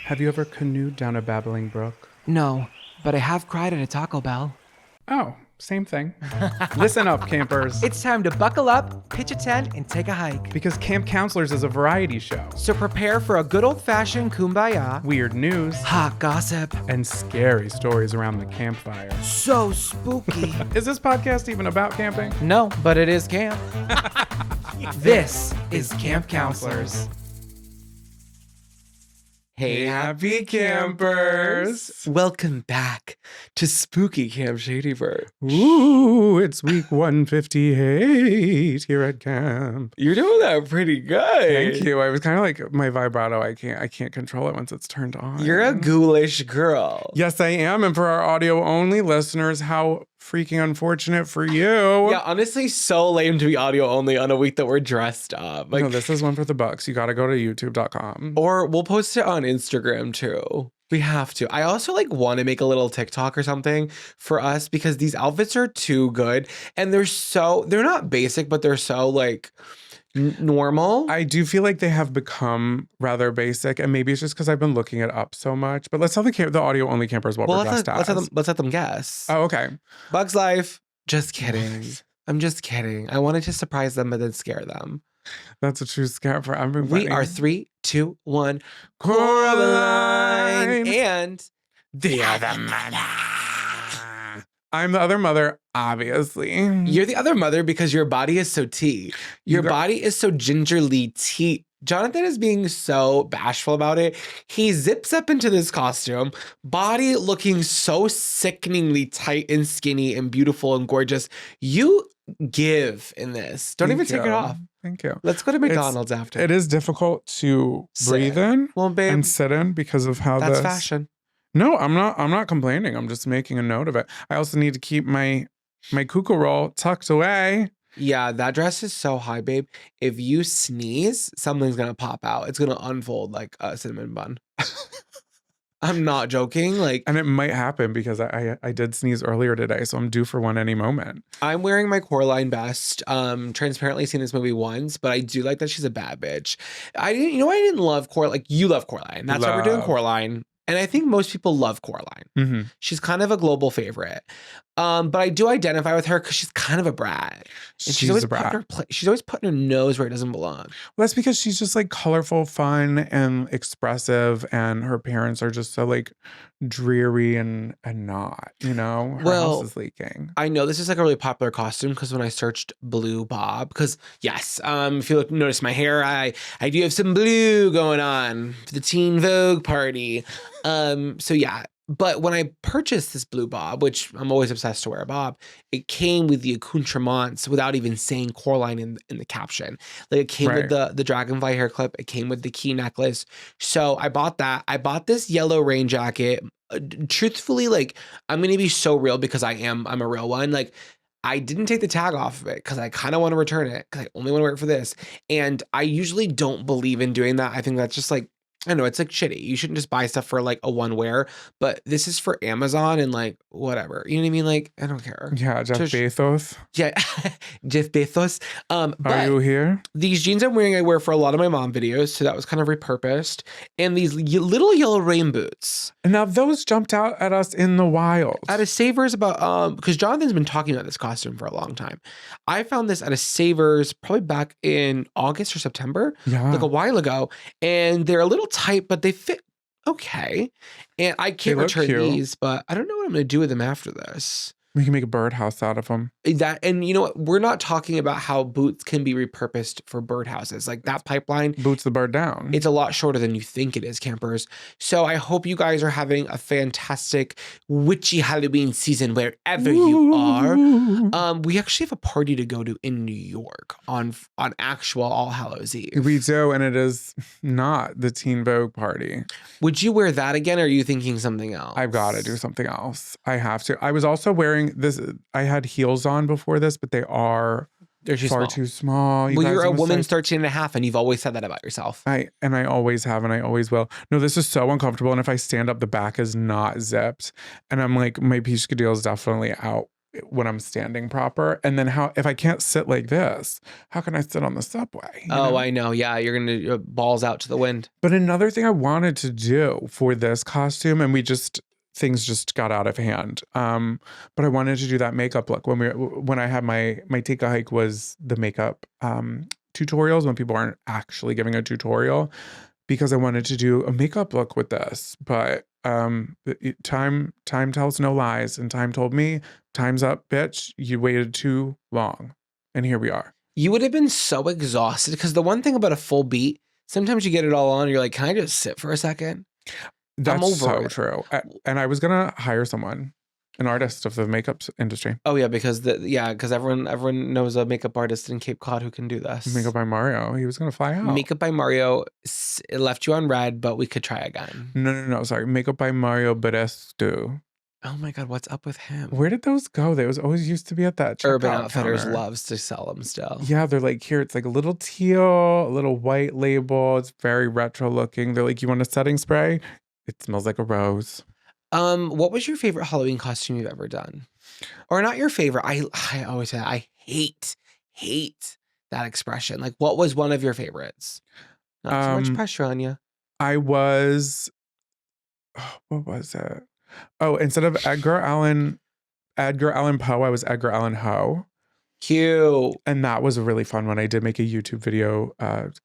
Have you ever canoed down a babbling brook? No, but I have cried at a Taco Bell. Oh, same thing. Listen up, campers. It's time to buckle up, pitch a tent, and take a hike. Because Camp Counselors is a variety show. So prepare for a good old-fashioned kumbaya, Weird news, hot gossip, and scary stories around the campfire. so spooky. Is this podcast even about camping? No, but it is camp. This is Camp Counselors. Hey, happy campers. Welcome back to Spooky Camp Shadyverse. Ooh, it's week 158 here at camp. You're doing that pretty good. Thank you. I was kind of like my vibrato. I can't control it once it's turned on. You're a ghoulish girl. Yes, I am. And for our audio only listeners, how freaking unfortunate for you. Yeah, honestly, so lame to be audio only on a week that we're dressed up. No, this is one for the bucks. You got to go to youtube.com. Or we'll post it on Instagram too. We have to. I also want to make a little TikTok or something for us because these outfits are too good and they're not basic, but they're so normal. I do feel like they have become rather basic, and maybe it's just because I've been looking it up so much. But let's tell the audio only campers what we're dressed as. Let's let them guess. Oh, okay. Bugs Life. Just kidding. I'm just kidding. I wanted to surprise them but then scare them. That's a true scare for everybody. We are 3, 2, 1. Coraline and the other mother. I'm the other mother, obviously. You're the other mother because your body is so tea. Your body is so gingerly tea. Jonathan is being so bashful about it. He zips up into this costume, body looking so sickeningly tight and skinny and beautiful and gorgeous. You give in this. Don't even take it off. Thank you. Let's go to McDonald's after. It is difficult to breathe in and sit in because of how that's fashion. No, I'm not complaining. I'm just making a note of it. I also need to keep my cuckoo roll tucked away. Yeah, that dress is so high, babe. If you sneeze, something's gonna pop out. It's gonna unfold like a cinnamon bun. I'm not joking. And it might happen because I did sneeze earlier today, so I'm due for one any moment. I'm wearing my Coraline best. Transparently seen this movie once, but I do like that she's a bad bitch. I didn't love Coraline. You love Coraline. That's why we're doing Coraline. And I think most people love Coraline. Mm-hmm. She's kind of a global favorite. But I do identify with her because she's kind of a brat. And she's always a brat. She's always putting her nose where it doesn't belong. Well, that's because she's just colorful, fun, and expressive. And her parents are just so dreary and not, her house is leaking. I know this is a really popular costume because when I searched blue bob, because yes, if you notice my hair, I do have some blue going on for the Teen Vogue party. So yeah. But when I purchased this blue bob, which I'm always obsessed to wear a bob, it came with the accoutrements without even saying Coraline in the caption. It came with the dragonfly hair clip. It came with the key necklace. So I bought that. I bought this yellow rain jacket. Truthfully, I'm going to be so real because I'm a real one. I didn't take the tag off of it because I kind of want to return it because I only want to wear it for this. And I usually don't believe in doing that. I think that's just I know it's shitty. You shouldn't just buy stuff for a one wear, but this is for Amazon and whatever. You know what I mean? I don't care. Yeah, Jeff Bezos. Yeah, Jeff Bezos. Are you here? These jeans I'm wearing, I wear for a lot of my mom videos, so that was kind of repurposed. And these little yellow rain boots. Now those jumped out at us in the wild. At a Savers because Jonathan's been talking about this costume for a long time. I found this at a Savers probably back in August or September, a while ago, and they're a little tight, but they fit okay. And I can't return these, but I don't know what I'm going to do with them after this. We can make a birdhouse out of them. And you know what? We're not talking about how boots can be repurposed for birdhouses. That pipeline boots the bird down. It's a lot shorter than you think it is, campers. So I hope you guys are having a fantastic witchy Halloween season wherever you are. We actually have a party to go to in New York on actual All Hallows Eve. We do, and it is not the Teen Vogue party. Would you wear that again, or are you thinking something else? I've got to do something else. I have to. I was also wearing this. I had heels on before this, but they're far too small. You're a woman's 13 and a half, and you've always said that about yourself. I always have, and I always will. No, this is so uncomfortable. And if I stand up, the back is not zipped. And I'm my peach deal is definitely out when I'm standing proper. And then if I can't sit like this, how can I sit on the subway? I know. Yeah, you're gonna balls out to the wind. But another thing I wanted to do for this costume, and things just got out of hand. But I wanted to do that makeup look when I had my take a hike was the makeup tutorials when people aren't actually giving a tutorial, because I wanted to do a makeup look with this. But time tells no lies, and time told me, time's up, bitch. You waited too long, and here we are. You would have been so exhausted, because the one thing about a full beat, sometimes you get it all on, and you're like, can I just sit for a second? That's so true. And I was gonna hire someone, an artist of the makeup industry. Oh yeah, because everyone knows a makeup artist in Cape Cod who can do this. Makeup by Mario. He was gonna fly out. Makeup by Mario. It left you on red, but we could try again. No. Sorry, Makeup by Mario Badestu. Oh my God, what's up with him? Where did those go? They always used to be at that Urban Outfitters counter. loves to sell them still. Yeah, they're like, here, it's like a little teal, a little white label. It's very retro looking. They're like, you want a setting spray? It smells like a rose. What was your favorite Halloween costume you've ever done? Or not your favorite. I always say I hate that expression. Like, what was one of your favorites? Not too much pressure on you. What was it? Oh, instead of Edgar Allan Poe, I was Edgar Allan Poe. Cute. And that was a really fun one. I did make a YouTube video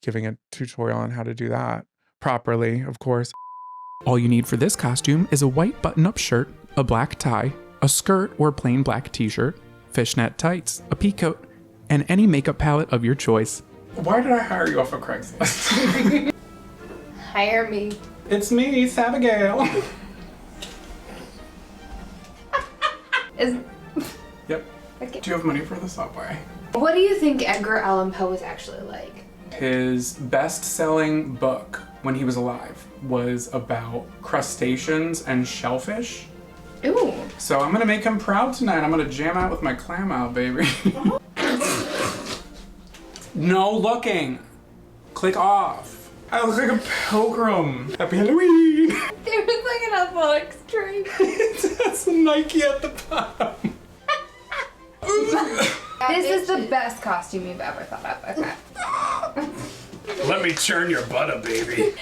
giving a tutorial on how to do that properly, of course. All you need for this costume is a white button-up shirt, a black tie, a skirt or plain black t-shirt, fishnet tights, a pea coat, and any makeup palette of your choice. Why did I hire you off of Craigslist? Hire me. It's me, Abigail. Yep. Okay. Do you have money for the subway? What do you think Edgar Allan Poe is actually like? His best-selling book when he was alive was about crustaceans and shellfish. Ooh. So I'm gonna make him proud tonight. I'm gonna jam out with my clam out, baby. No looking. Click off. I look like a pilgrim. Happy Halloween. There was like an athletics drink. That's Nike at the bottom. This is the best costume you've ever thought of. Okay. Let me churn your butter, baby.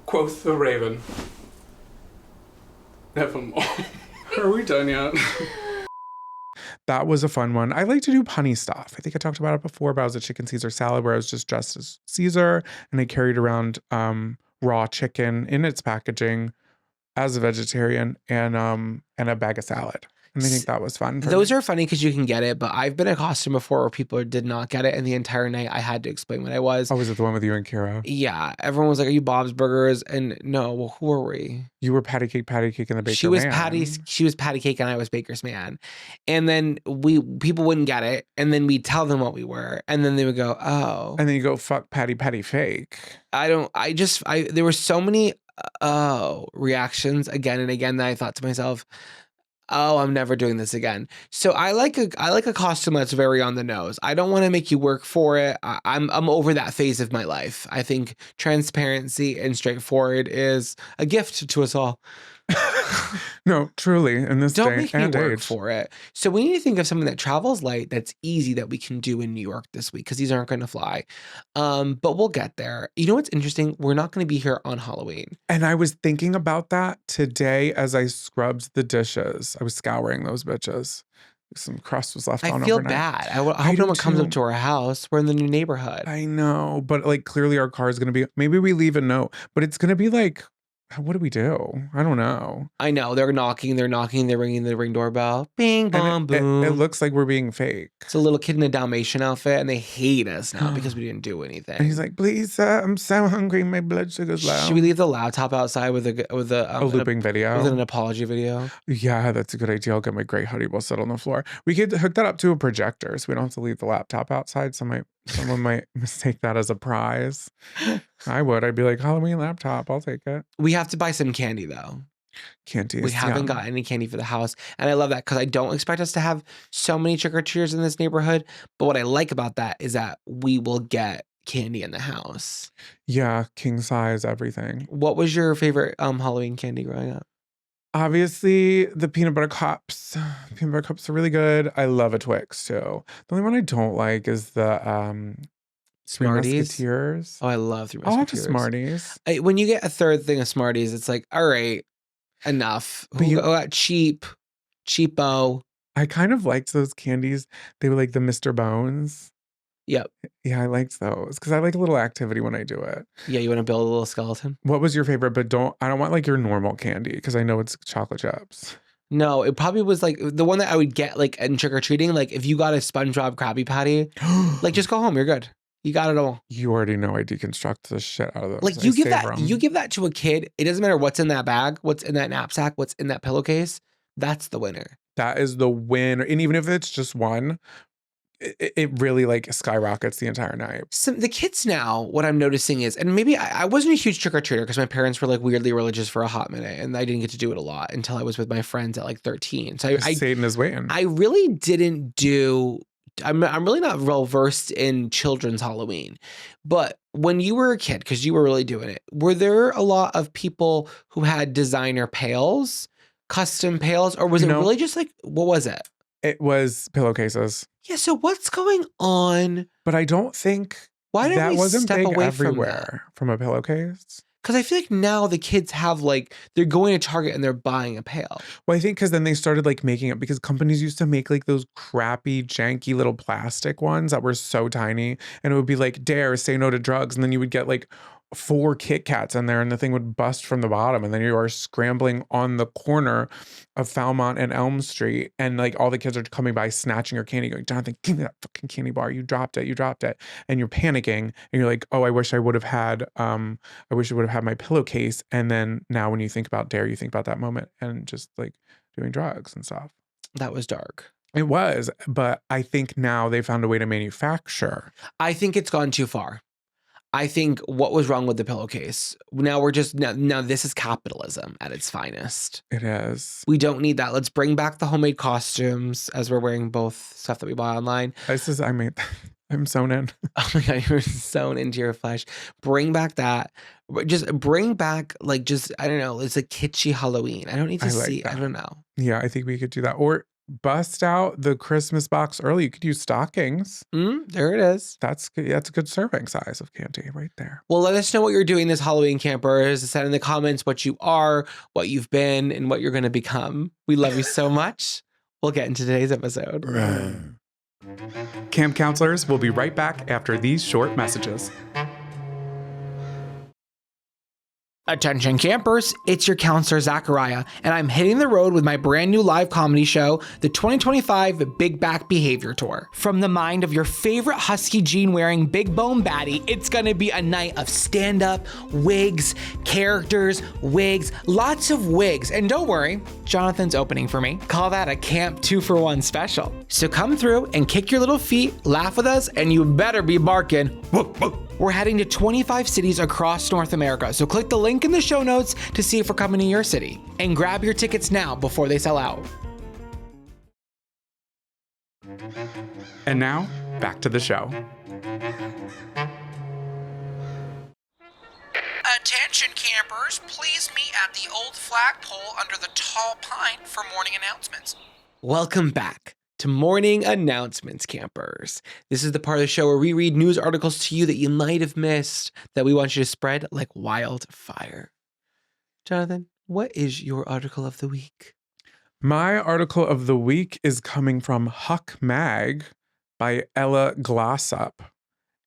Quoth the raven. Nevermore. Are we done yet? That was a fun one. I like to do punny stuff. I think I talked about it before, but I was a chicken Caesar salad where I was just dressed as Caesar and I carried around raw chicken in its packaging as a vegetarian and a bag of salad. And I think that was fun. Those are funny because you can get it, but I've been in a costume before where people did not get it, and the entire night I had to explain what I was. Oh, was it the one with you and Kira? Yeah. Everyone was like, are you Bob's Burgers? And no, well, who are we? You were patty cake in the Baker's She was Man. She was Patty Cake and I was Baker's Man. And then people wouldn't get it, and then we'd tell them what we were, and then they would go, oh. And then you go, fuck Patty Fake. There were so many reactions again and again that I thought to myself, oh, I'm never doing this again. So I like a costume that's very on the nose. I don't want to make you work for it. I'm over that phase of my life. I think transparency and straightforward is a gift to us all. No, truly, in this Don't day make me and work age. for it. So we need to think of something that travels light, that's easy, that we can do in New York this week, because these aren't going to fly. But we'll get there. You know what's interesting? We're not going to be here on Halloween. And I was thinking about that today as I scrubbed the dishes. I was scouring those bitches. Some crust was left on I feel overnight. bad. I hope no one comes up to our house. We're in the new neighborhood. I know, but like clearly our car is going to be, maybe we leave a note, but it's going to be like, what do we do? I don't know. I know. They're knocking, they're ringing the ring doorbell. Bing, bong, boom. It looks like we're being fake. It's a little kid in a Dalmatian outfit, and they hate us now because we didn't do anything. And he's like, please, I'm so hungry. My blood sugar's low. Should we leave the laptop outside with a looping video? With an apology video? Yeah, that's a good idea. I'll get my gray hoodie. We'll sit on the floor. We could hook that up to a projector so we don't have to leave the laptop outside. Someone might mistake that as a prize. I would. I'd be like, Halloween laptop. I'll take it. We have to buy some candy, though. Candy. We haven't got any candy for the house. And I love that because I don't expect us to have so many trick-or-treaters in this neighborhood. But what I like about that is that we will get candy in the house. Yeah, king size, everything. What was your favorite Halloween candy growing up? Obviously, the peanut butter cups. Peanut butter cups are really good. I love a Twix too. The only one I don't like is the Three Smarties. Musketeers. Oh, I love Three I'll have the Musketeers. Smarties. When you get a third thing of Smarties, it's like, all right, enough. But Who got cheapo? I kind of liked those candies. They were like the Mr. Bones. Yep. Yeah, I liked those because I like a little activity when I do it. Yeah, you want to build a little skeleton? What was your favorite? But I don't want like your normal candy because I know it's chocolate chips. No, it probably was like the one that I would get like in trick or treating. Like if you got a SpongeBob Krabby Patty, like just go home. You're good. You got it all. You already know I deconstruct the shit out of those. Like you give that to a kid. It doesn't matter what's in that bag, what's in that knapsack, what's in that pillowcase. That's the winner. That is the win. And even if it's just one, it really like skyrockets the entire night. So the kids now, what I'm noticing is, and maybe I wasn't a huge trick-or-treater because my parents were like weirdly religious for a hot minute and I didn't get to do it a lot until I was with my friends at like 13. So Satan is waiting. I really didn't do, I'm really not well versed in children's Halloween. But when you were a kid, because you were really doing it, were there a lot of people who had designer pails, custom pails, or was it really just like, what was it? It was pillowcases. Yeah, so what's going on? But I don't think that wasn't step big away everywhere from a pillowcase. Because I feel like now the kids have like, they're going to Target and they're buying a pail. Well, I think because then they started like making it because companies used to make like those crappy, janky little plastic ones that were so tiny. And it would be like, dare, say no to drugs. And then you would get like 4 Kit Kats in there and the thing would bust from the bottom. And then you are scrambling on the corner of Falmouth and Elm Street. And like all the kids are coming by snatching your candy going, Jonathan, give me that fucking candy bar. You dropped it. And you're panicking and you're like, oh, I wish I would have had, my pillowcase. And then now when you think about dare, you think about that moment and just like doing drugs and stuff. That was dark. It was, but I think now they found a way to manufacture. I think it's gone too far. I think what was wrong with the pillowcase? Now we're just, now this is capitalism at its finest. It is. We don't need that. Let's bring back the homemade costumes as we're wearing both stuff that we buy online. I'm sewn in. Oh my God, you're sewn into your flesh. Bring back that. Just bring back like I don't know, it's a kitschy Halloween. I don't need to see, I don't know. Yeah, I think we could do that. Or bust out the Christmas box early. You could use stockings. There it is. That's good. That's a good serving size of candy right there. Well, let us know what you're doing this Halloween, campers. Send in the comments what you are, what you've been, and what you're going to become. We love you so much. We'll get into today's episode. Camp counselors will be right back after these short messages. Attention campers, it's your counselor Zachariah, and I'm hitting the road with my brand new live comedy show, the 2025 Big Back Behavior Tour. From the mind of your favorite husky jean wearing big bone baddie, it's gonna be a night of stand-up, wigs, characters, wigs, lots of wigs. And don't worry, Jonathan's opening for me. Call that a Camp 2-for-1 special. So come through and kick your little feet, laugh with us, and you better be barking. We're heading to 25 cities across North America, so click the link in the show notes to see if we're coming to your city. And grab your tickets now before they sell out. And now, back to the show. Attention campers, please meet at the old flagpole under the tall pine for morning announcements. Welcome back to Morning Announcements, campers. This is the part of the show where we read news articles to you that you might have missed that we want you to spread like wildfire. Jonathan, what is your article of the week? My article of the week is coming from Huck Mag by Ella Glossop.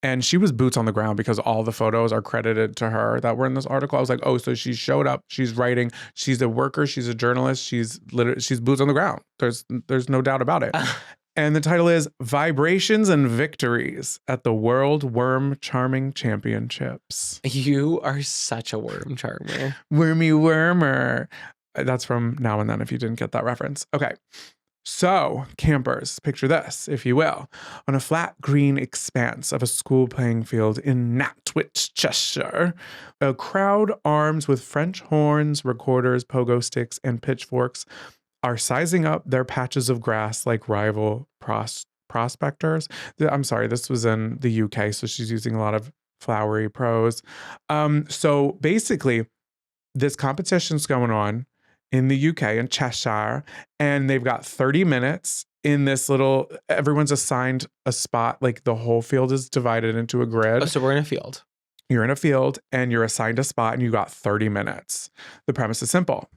And she was boots on the ground because all the photos are credited to her that were in this article. I was like, oh, so she showed up. She's writing. She's a worker. She's a journalist. She's boots on the ground. There's no doubt about it. And the title is Vibrations and Victories at the World Worm Charming Championships. You are such a worm charmer. Wormy wormer. That's from Now and Then, if you didn't get that reference. Okay. So, campers, picture this, if you will. On a flat green expanse of a school playing field in Nantwich, Cheshire, a crowd armed with French horns, recorders, pogo sticks, and pitchforks are sizing up their patches of grass like rival prospectors. I'm sorry, this was in the UK, so she's using a lot of flowery prose. So basically, this competition's going on in the UK in Cheshire, and they've got 30 minutes in this little, everyone's assigned a spot, like the whole field is divided into a grid. Oh, so we're in a field. You're in a field and you're assigned a spot and you got 30 minutes. The premise is simple.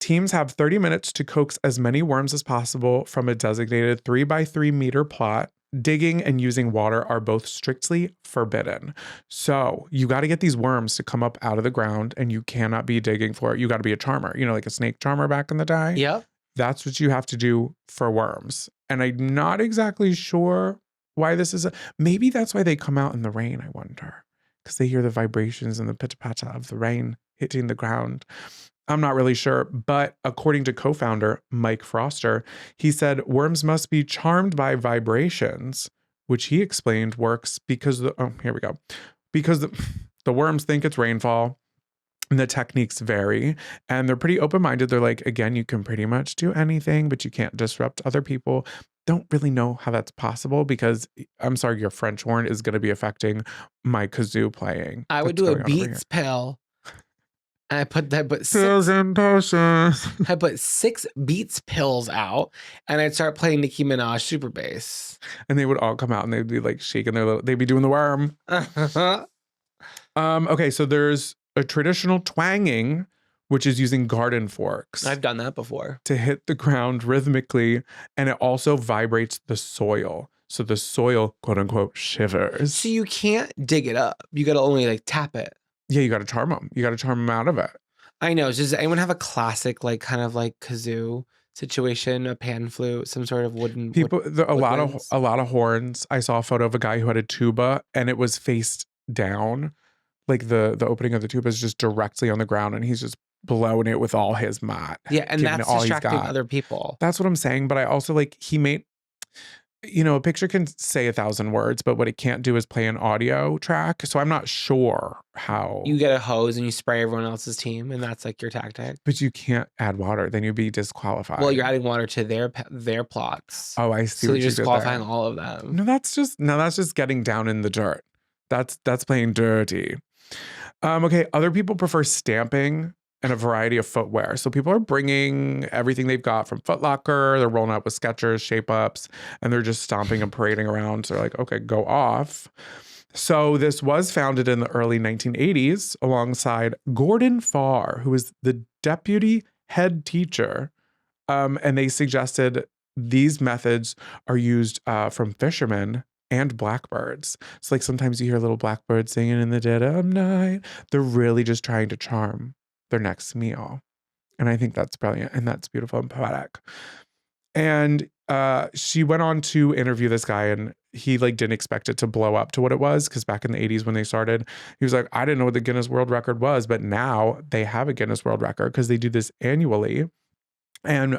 Teams have 30 minutes to coax as many worms as possible from a designated 3x3 meter plot. Digging and using water are both strictly forbidden. So you got to get these worms to come up out of the ground and you cannot be digging for it. You got to be a charmer, like a snake charmer back in the day. Yep. That's what you have to do for worms. And I'm not exactly sure why this is. Maybe that's why they come out in the rain, I wonder. Because they hear the vibrations and the pitter-patter of the rain hitting the ground. I'm not really sure, but according to co-founder Mike Foster, he said worms must be charmed by vibrations, which he explained works because because the worms think it's rainfall and the techniques vary and they're pretty open-minded. They're like, again, you can pretty much do anything, but you can't disrupt other people. Don't really know how that's possible because I'm sorry, your French horn is going to be affecting my kazoo playing. I would do a Beats pill. And I put pills and potions. I put 6 Beats pills out, and I'd start playing Nicki Minaj super bass. And they would all come out, and they'd be like shaking they'd be doing the worm. Okay, so there's a traditional twanging, which is using garden forks. I've done that before. To hit the ground rhythmically, and it also vibrates the soil. So the soil, quote unquote, shivers. So you can't dig it up. You got to only tap it. Yeah, you got to charm them. You got to charm them out of it. I know. Does anyone have a classic, kind of kazoo situation, a pan flute, some sort of wooden? A lot of horns. I saw a photo of a guy who had a tuba, and it was faced down, like the opening of the tuba is just directly on the ground, and he's just blowing it with all his might. Yeah, and that's distracting other people. That's what I'm saying. But I also he made. A picture can say 1,000 words, but what it can't do is play an audio track. So I'm not sure how. You get a hose and you spray everyone else's team, and that's your tactic. But you can't add water; then you'd be disqualified. Well, you're adding water to their plots. Oh, I see. So you're disqualifying all of them. No, that's just getting down in the dirt. That's playing dirty. Okay, other people prefer stamping and a variety of footwear. So people are bringing everything they've got from Foot Locker. They're rolling up with Skechers, Shape Ups, and they're just stomping and parading around. So they're like, okay, go off. So this was founded in the early 1980s alongside Gordon Farr, who was the deputy head teacher. And they suggested these methods are used from fishermen and blackbirds. So sometimes you hear little blackbirds singing in the dead of night. They're really just trying to charm their next meal. And I think that's brilliant and that's beautiful and poetic. And she went on to interview this guy, and he didn't expect it to blow up to what it was, because back in the 80s when they started, he was like, I didn't know what the Guinness World Record was, but now they have a Guinness World Record because they do this annually. And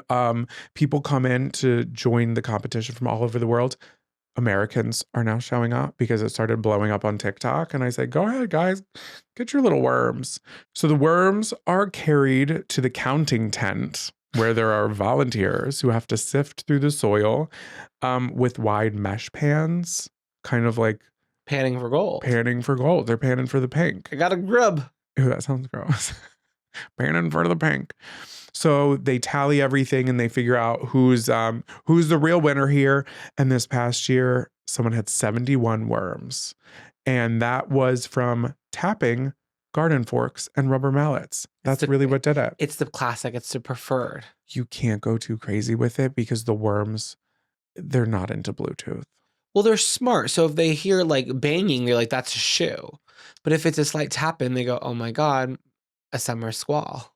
people come in to join the competition from all over the world. Americans are now showing up because it started blowing up on TikTok. And I said, go ahead, guys, get your little worms. So the worms are carried to the counting tent where there are volunteers who have to sift through the soil with wide mesh pans, kind of panning for gold. Panning for gold. They're panning for the pink. I got a grub. Ew, that sounds gross. Panning for the pink. So they tally everything and they figure out who's the real winner here. And this past year, someone had 71 worms. And that was from tapping garden forks and rubber mallets. That's really what did it. It's the classic. It's the preferred. You can't go too crazy with it because the worms, they're not into Bluetooth. Well, they're smart. So if they hear banging, they're like, that's a shoe. But if it's a slight tapping, they go, oh my God, a summer squall.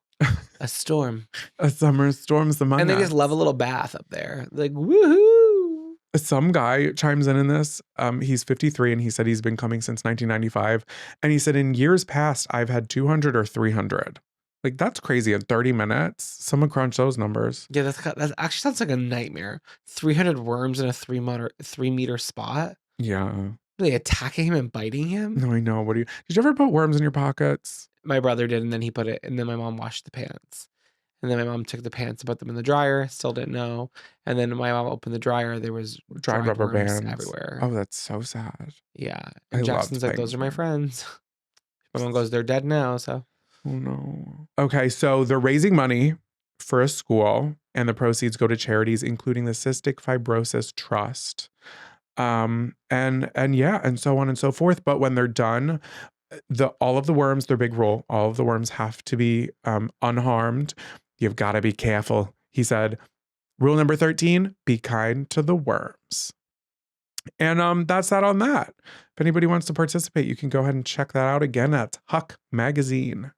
A storm. A summer storm's among us. And they just love a little bath up there. Woohoo! Some guy chimes in this. He's 53 and he said he's been coming since 1995. And he said, in years past, I've had 200 or 300. That's crazy. In 30 minutes, someone crunch those numbers. Yeah, that actually sounds like a nightmare. 300 worms in a 3-meter spot. Yeah. Are they attacking him and biting him? No, I know. Did you ever put worms in your pockets? My brother did, and then he put it, and then my mom washed the pants. And then my mom took the pants and put them in the dryer, still didn't know. And then my mom opened the dryer, there was dried rubber bands everywhere. Oh, that's so sad. Yeah. And Jackson's like, those are my friends. My mom goes, they're dead now, so. Oh no. Okay, so they're raising money for a school, and the proceeds go to charities, including the Cystic Fibrosis Trust. And so on and so forth. But when they're done, all of the worms, their big rule, all of the worms have to be unharmed. You've got to be careful. He said, rule number 13, be kind to the worms. And that's that on that. If anybody wants to participate, you can go ahead and check that out again at Huck Magazine.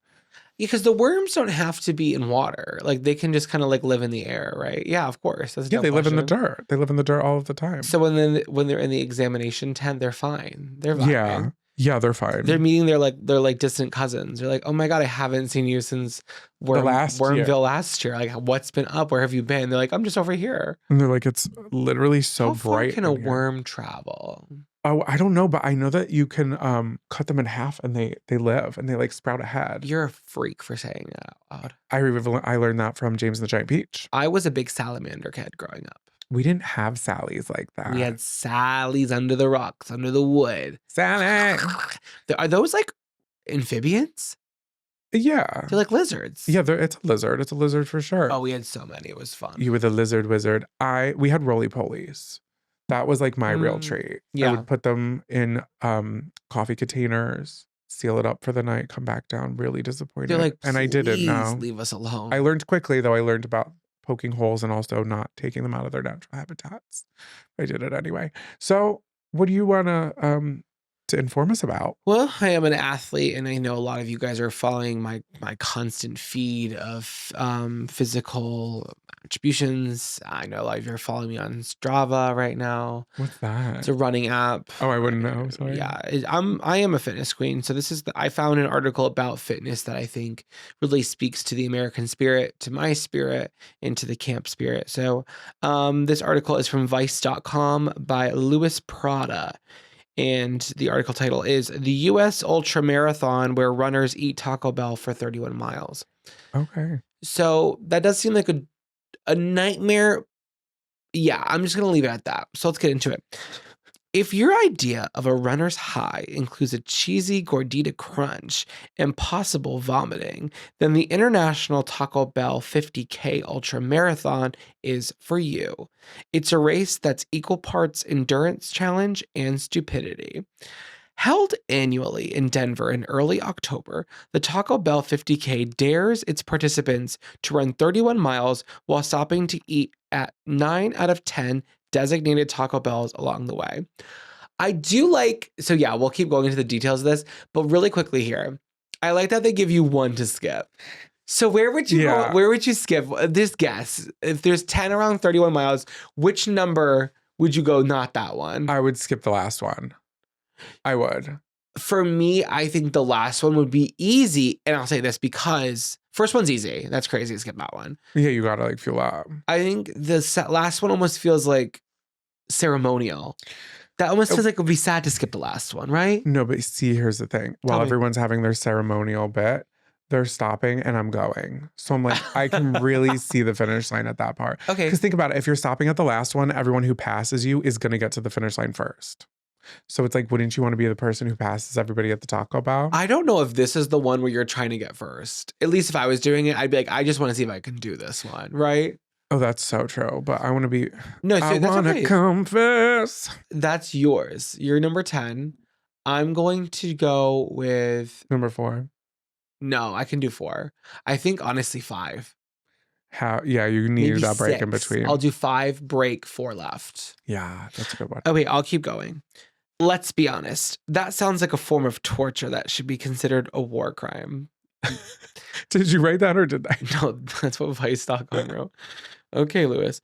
Because the worms don't have to be in water. Like they can just kind of like live in the air, right? Yeah, of course. That's a Yeah, dumb they live in the question. dirt. They live in the dirt all of the time. So when they're in the examination tent, they're fine. They're fine. Yeah, they're fine. They're meeting their like distant cousins. They're like, oh my God, I haven't seen you since Wormville last year. Like, what's been up? Where have you been? They're like, I'm just over here. And they're like, it's literally so How far bright. can a in here. worm travel? Oh, I don't know, but I know that you can cut them in half and they live and they like sprout a head. You're a freak for saying that out loud. I learned that from James and the Giant Peach. I was a big salamander kid growing up. We didn't have Sallies like that. We had Sallies under the rocks, under the wood. Sally. Are those like amphibians? Yeah. They're like lizards. Yeah, it's a lizard. It's a lizard for sure. Oh, we had so many. It was fun. You were the lizard wizard. We had roly-polies. That was like my real treat. Yeah. I would put them in coffee containers, seal it up for the night, come back down really disappointed. They're like, and I didn't know. Leave us alone. I learned quickly, though. I learned about poking holes and also not taking them out of their natural habitats. I did it anyway. So what do you want to inform us about? Well, I am an athlete, and I know a lot of you guys are following my constant feed of physical attributions. I know a lot of you are following me on Strava right now. What's that? It's a running app. Oh, I wouldn't know. Sorry. Yeah, I am a fitness queen. So I found an article about fitness that I think really speaks to the American spirit, to my spirit, and to the camp spirit. So this article is from Vice.com by Louis Prada. And the article title is The U.S. Ultramarathon Where Runners Eat Taco Bell for 31 Miles. Okay. So that does seem like a nightmare. Yeah, I'm just going to leave it at that. So let's get into it. If your idea of a runner's high includes a cheesy gordita crunch and possible vomiting, then the International Taco Bell 50K Ultramarathon is for you. It's a race that's equal parts endurance challenge and stupidity. Held annually in Denver in early October, the Taco Bell 50K dares its participants to run 31 miles while stopping to eat at 9 out of 10 designated Taco Bells along the way. I do like, so yeah, we'll keep going into the details of this, but really quickly here, I like that they give you one to skip. So where would you go? Where would you skip? This guess, if there's 10 around 31 miles, which number would you go? Not that one. I would skip the last one. I would. For me, I think the last one would be easy. And I'll say this because first one's easy. That's crazy to skip that one. Yeah, you gotta like fuel up. I think the last one almost feels like ceremonial. That almost feels like it would be sad to skip the last one, right? No, but see, here's the thing. While everyone's having their ceremonial bit, they're stopping and I'm going. So I'm like, I can really see the finish line at that part. Okay. Because think about it. If you're stopping at the last one, everyone who passes you is going to get to the finish line first. So it's like, wouldn't you want to be the person who passes everybody at the Taco Bell? I don't know if this is the one where you're trying to get first. At least if I was doing it, I'd be like, I just want to see if I can do this one, right? Oh, that's so true. But I want to be. No, so I want to confess. That's yours. You're number 10. I'm going to go with number 4. No, I can do 4. I think honestly 5. Yeah, you need Maybe that break 6. in between. I'll do 5, break, 4 left. Yeah, that's a good one. Okay, I'll keep going. Let's be honest. That sounds like a form of torture that should be considered a war crime. Did you write that or did I? No, that's what Vice.com wrote. Okay, Lewis.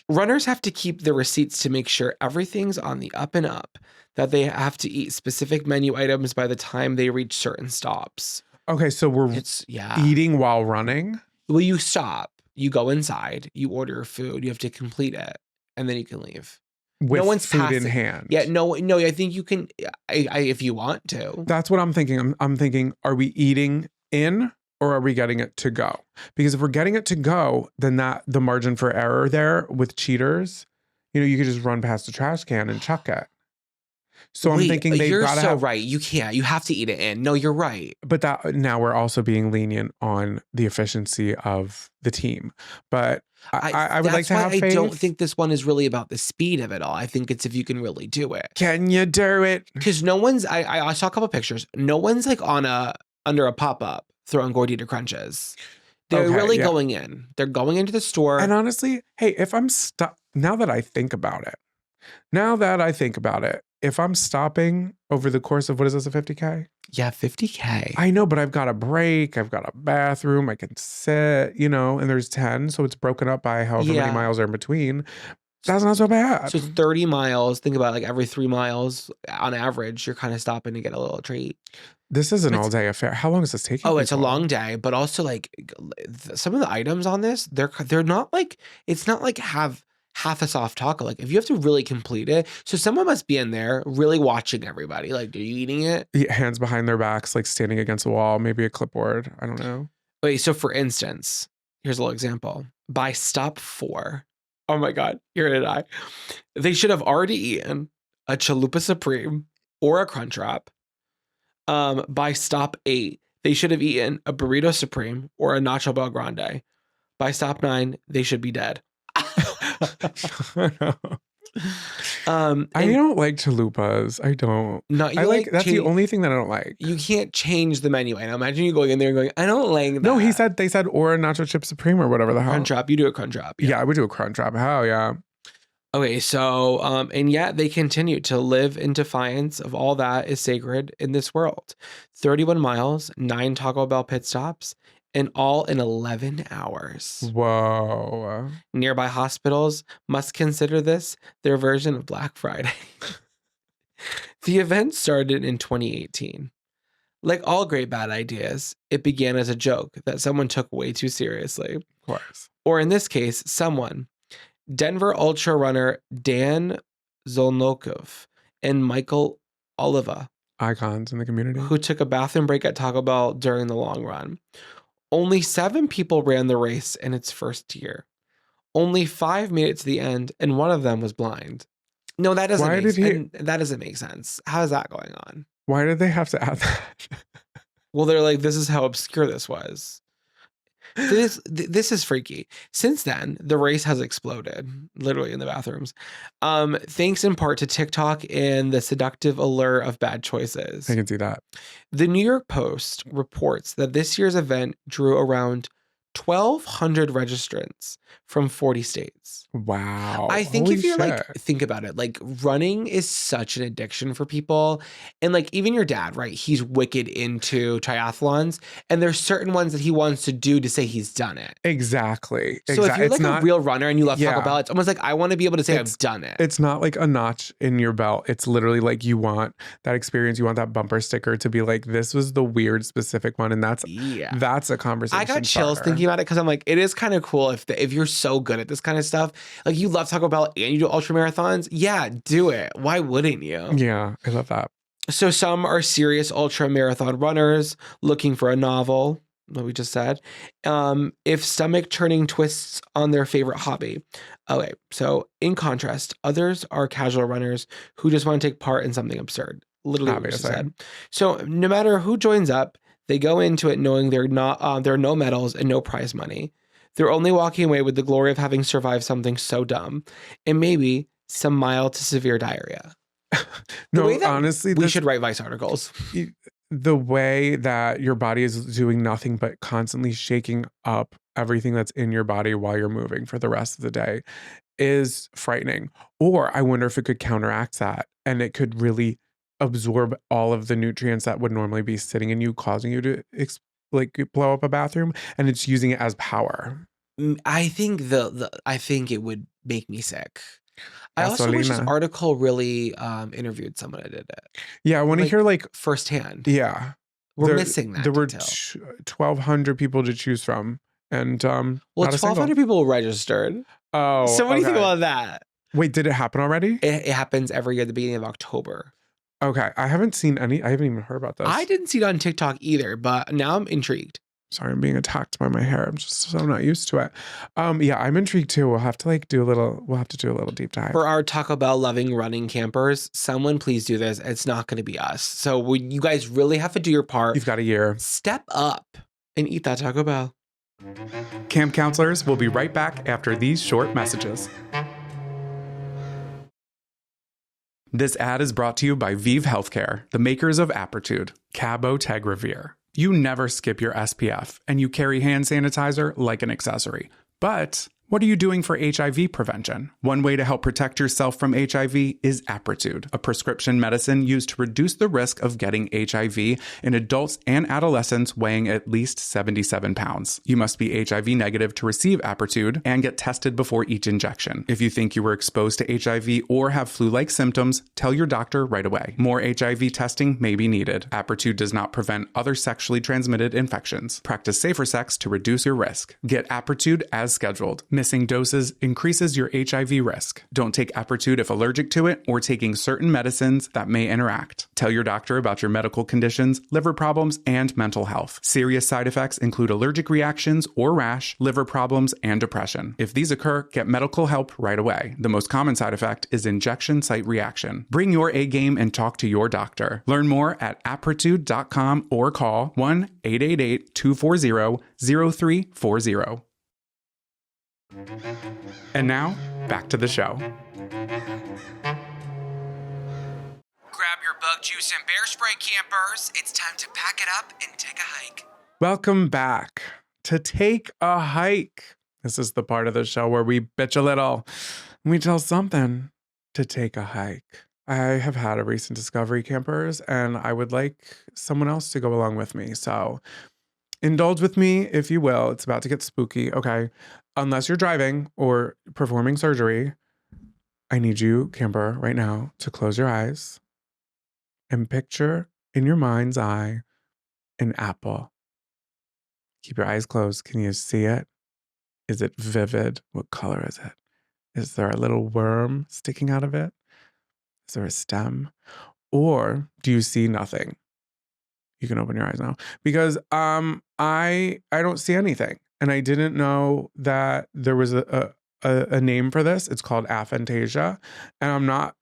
Runners have to keep the receipts to make sure everything's on the up and up, that they have to eat specific menu items by the time they reach certain stops. Okay, so we're eating while running? Well, you stop, you go inside, you order your food, you have to complete it, and then you can leave. With no one's food in hand. Yeah, no, I think you can, if you want to. That's what I'm thinking. I'm thinking, are we eating in or are we getting it to go? Because if we're getting it to go, then the margin for error there with cheaters, you could just run past the trash can and chuck it. So I'm thinking they've you're got to so have, right. You can't. You have to eat it in. No, you're right. but that now we're also being lenient on the efficiency of the team. But I would like to have faith. I don't think this one is really about the speed of it all. I think it's if you can really do it. Can you do it? Because no one's. I saw a couple pictures. No one's like under a pop up throwing gordita crunches. They're Okay, really yeah. going in. They're going into the store. And honestly, hey, if I'm stuck, now that I think about it, if I'm stopping over the course of, what is this, a 50K? Yeah, 50K. I know, but I've got a break, I've got a bathroom, I can sit, and there's 10. So it's broken up by however many miles are in between. That's not so bad. So 30 miles. Think about like every 3 miles on average, you're kind of stopping to get a little treat. This is an all-day affair. How long is this taking? Oh, it's a long day, but also like some of the items on this, they're not like, it's not like have half a soft taco. Like if you have to really complete it, so someone must be in there really watching everybody. Like, are you eating it? Hands behind their backs, like standing against a wall, maybe a clipboard. I don't know. Wait, so for instance, here's a little example. By stop 4, oh my God, you're gonna die. They should have already eaten a Chalupa Supreme or a Crunchwrap. By stop 8, they should have eaten a Burrito Supreme or a Nacho Bel Grande. By stop 9, they should be dead. I don't like chalupas. I don't. No, I like that's the only thing that I don't like. You can't change the menu. I know. Imagine you going in there and going, I don't like that. No, they said or a nacho chip supreme or whatever the hell. Crunchwrap. You do a Crunchwrap. Yeah, I would do a Crunchwrap. Hell yeah. Okay, so and yet they continue to live in defiance of all that is sacred in this world. 31 miles, 9 Taco Bell pit stops, and all in 11 hours. Whoa. Nearby hospitals must consider this their version of Black Friday. The event started in 2018. Like all great bad ideas, it began as a joke that someone took way too seriously. Of course. Or in this case, someone. Denver ultra runner Dan Zolnokov and Michael Oliva. Icons in the community. Who took a bathroom break at Taco Bell during the long run. Only 7 people ran the race in its first year. Only 5 made it to the end, and one of them was blind. No, that doesn't make sense. How is that going on? Why did they have to add that? Well, they're like, this is how obscure this was. This is freaky. Since then, the race has exploded, literally in the bathrooms. Thanks in part to TikTok and the seductive allure of bad choices. I can see that. The New York Post reports that this year's event drew around 1,200 registrants from 40 states. Wow. I think if you're like, think about it, like running is such an addiction for people. And like even your dad, right? He's wicked into triathlons and there's certain ones that he wants to do to say he's done it. Exactly. So if you're like a real runner and you love Taco Bell, it's almost like I want to be able to say I've done it. It's not like a notch in your belt. It's literally like you want that experience. You want that bumper sticker to be like, this was the weird specific one. And that's a conversation. I got chills thinking about it because I'm like, it is kind of cool if you're so good at this kind of stuff. Like you love Taco Bell and you do ultra marathons. Yeah, do it. Why wouldn't you? Yeah, I love that. So some are serious ultra marathon runners looking for a novel, what we just said. If stomach churning twists on their favorite hobby. Okay, so in contrast, others are casual runners who just want to take part in something absurd. Literally what we just said. So no matter who joins up, they go into it knowing there are no medals and no prize money. They're only walking away with the glory of having survived something so dumb and maybe some mild to severe diarrhea. Honestly, we should write Vice articles. The way that your body is doing nothing but constantly shaking up everything that's in your body while you're moving for the rest of the day is frightening. Or I wonder if it could counteract that and it could really absorb all of the nutrients that would normally be sitting in you, causing you to blow up a bathroom, and it's using it as power. I think I think it would make me sick. I also wish this article really interviewed someone that did it. Yeah, I want to hear like firsthand. Yeah, we're missing that. There were 1,200 people to choose from, and 1,200 people registered. Oh, so what do you think about that? Wait, did it happen already? It happens every year at the beginning of October. Okay, I haven't seen any. I haven't even heard about this. I didn't see it on TikTok either, but now I'm intrigued. Sorry, I'm being attacked by my hair. I'm just so not used to it. Yeah, I'm intrigued too. We'll have to do a little deep dive. For our Taco Bell loving running campers, someone please do this. It's not going to be us. So you guys really have to do your part. You've got a year. Step up and eat that Taco Bell. Camp counselors will be right back after these short messages. This ad is brought to you by Viiv Healthcare, the makers of Apretude, cabotegravir. You never skip your SPF, and you carry hand sanitizer like an accessory. But what are you doing for HIV prevention? One way to help protect yourself from HIV is Apretude, a prescription medicine used to reduce the risk of getting HIV in adults and adolescents weighing at least 77 pounds. You must be HIV negative to receive Apretude and get tested before each injection. If you think you were exposed to HIV or have flu-like symptoms, tell your doctor right away. More HIV testing may be needed. Apretude does not prevent other sexually transmitted infections. Practice safer sex to reduce your risk. Get Apretude as scheduled. Missing doses increases your HIV risk. Don't take Apretude if allergic to it or taking certain medicines that may interact. Tell your doctor about your medical conditions, liver problems, and mental health. Serious side effects include allergic reactions or rash, liver problems, and depression. If these occur, get medical help right away. The most common side effect is injection site reaction. Bring your A game and talk to your doctor. Learn more at apretude.com or call 1-888-240-0340. And now, back to the show. Grab your bug juice and bear spray, campers. It's time to pack it up and take a hike. Welcome back to Take a Hike. This is the part of the show where we bitch a little and we tell something to take a hike. I have had a recent discovery, campers, and I would like someone else to go along with me. So indulge with me, if you will. It's about to get spooky. Okay. Unless you're driving or performing surgery, I need you, camper, right now to close your eyes and picture in your mind's eye an apple. Keep your eyes closed. Can you see it? Is it vivid? What color is it? Is there a little worm sticking out of it? Is there a stem? Or do you see nothing? You can open your eyes now because I don't see anything, and I didn't know that there was a name for this. It's called aphantasia, and I'm not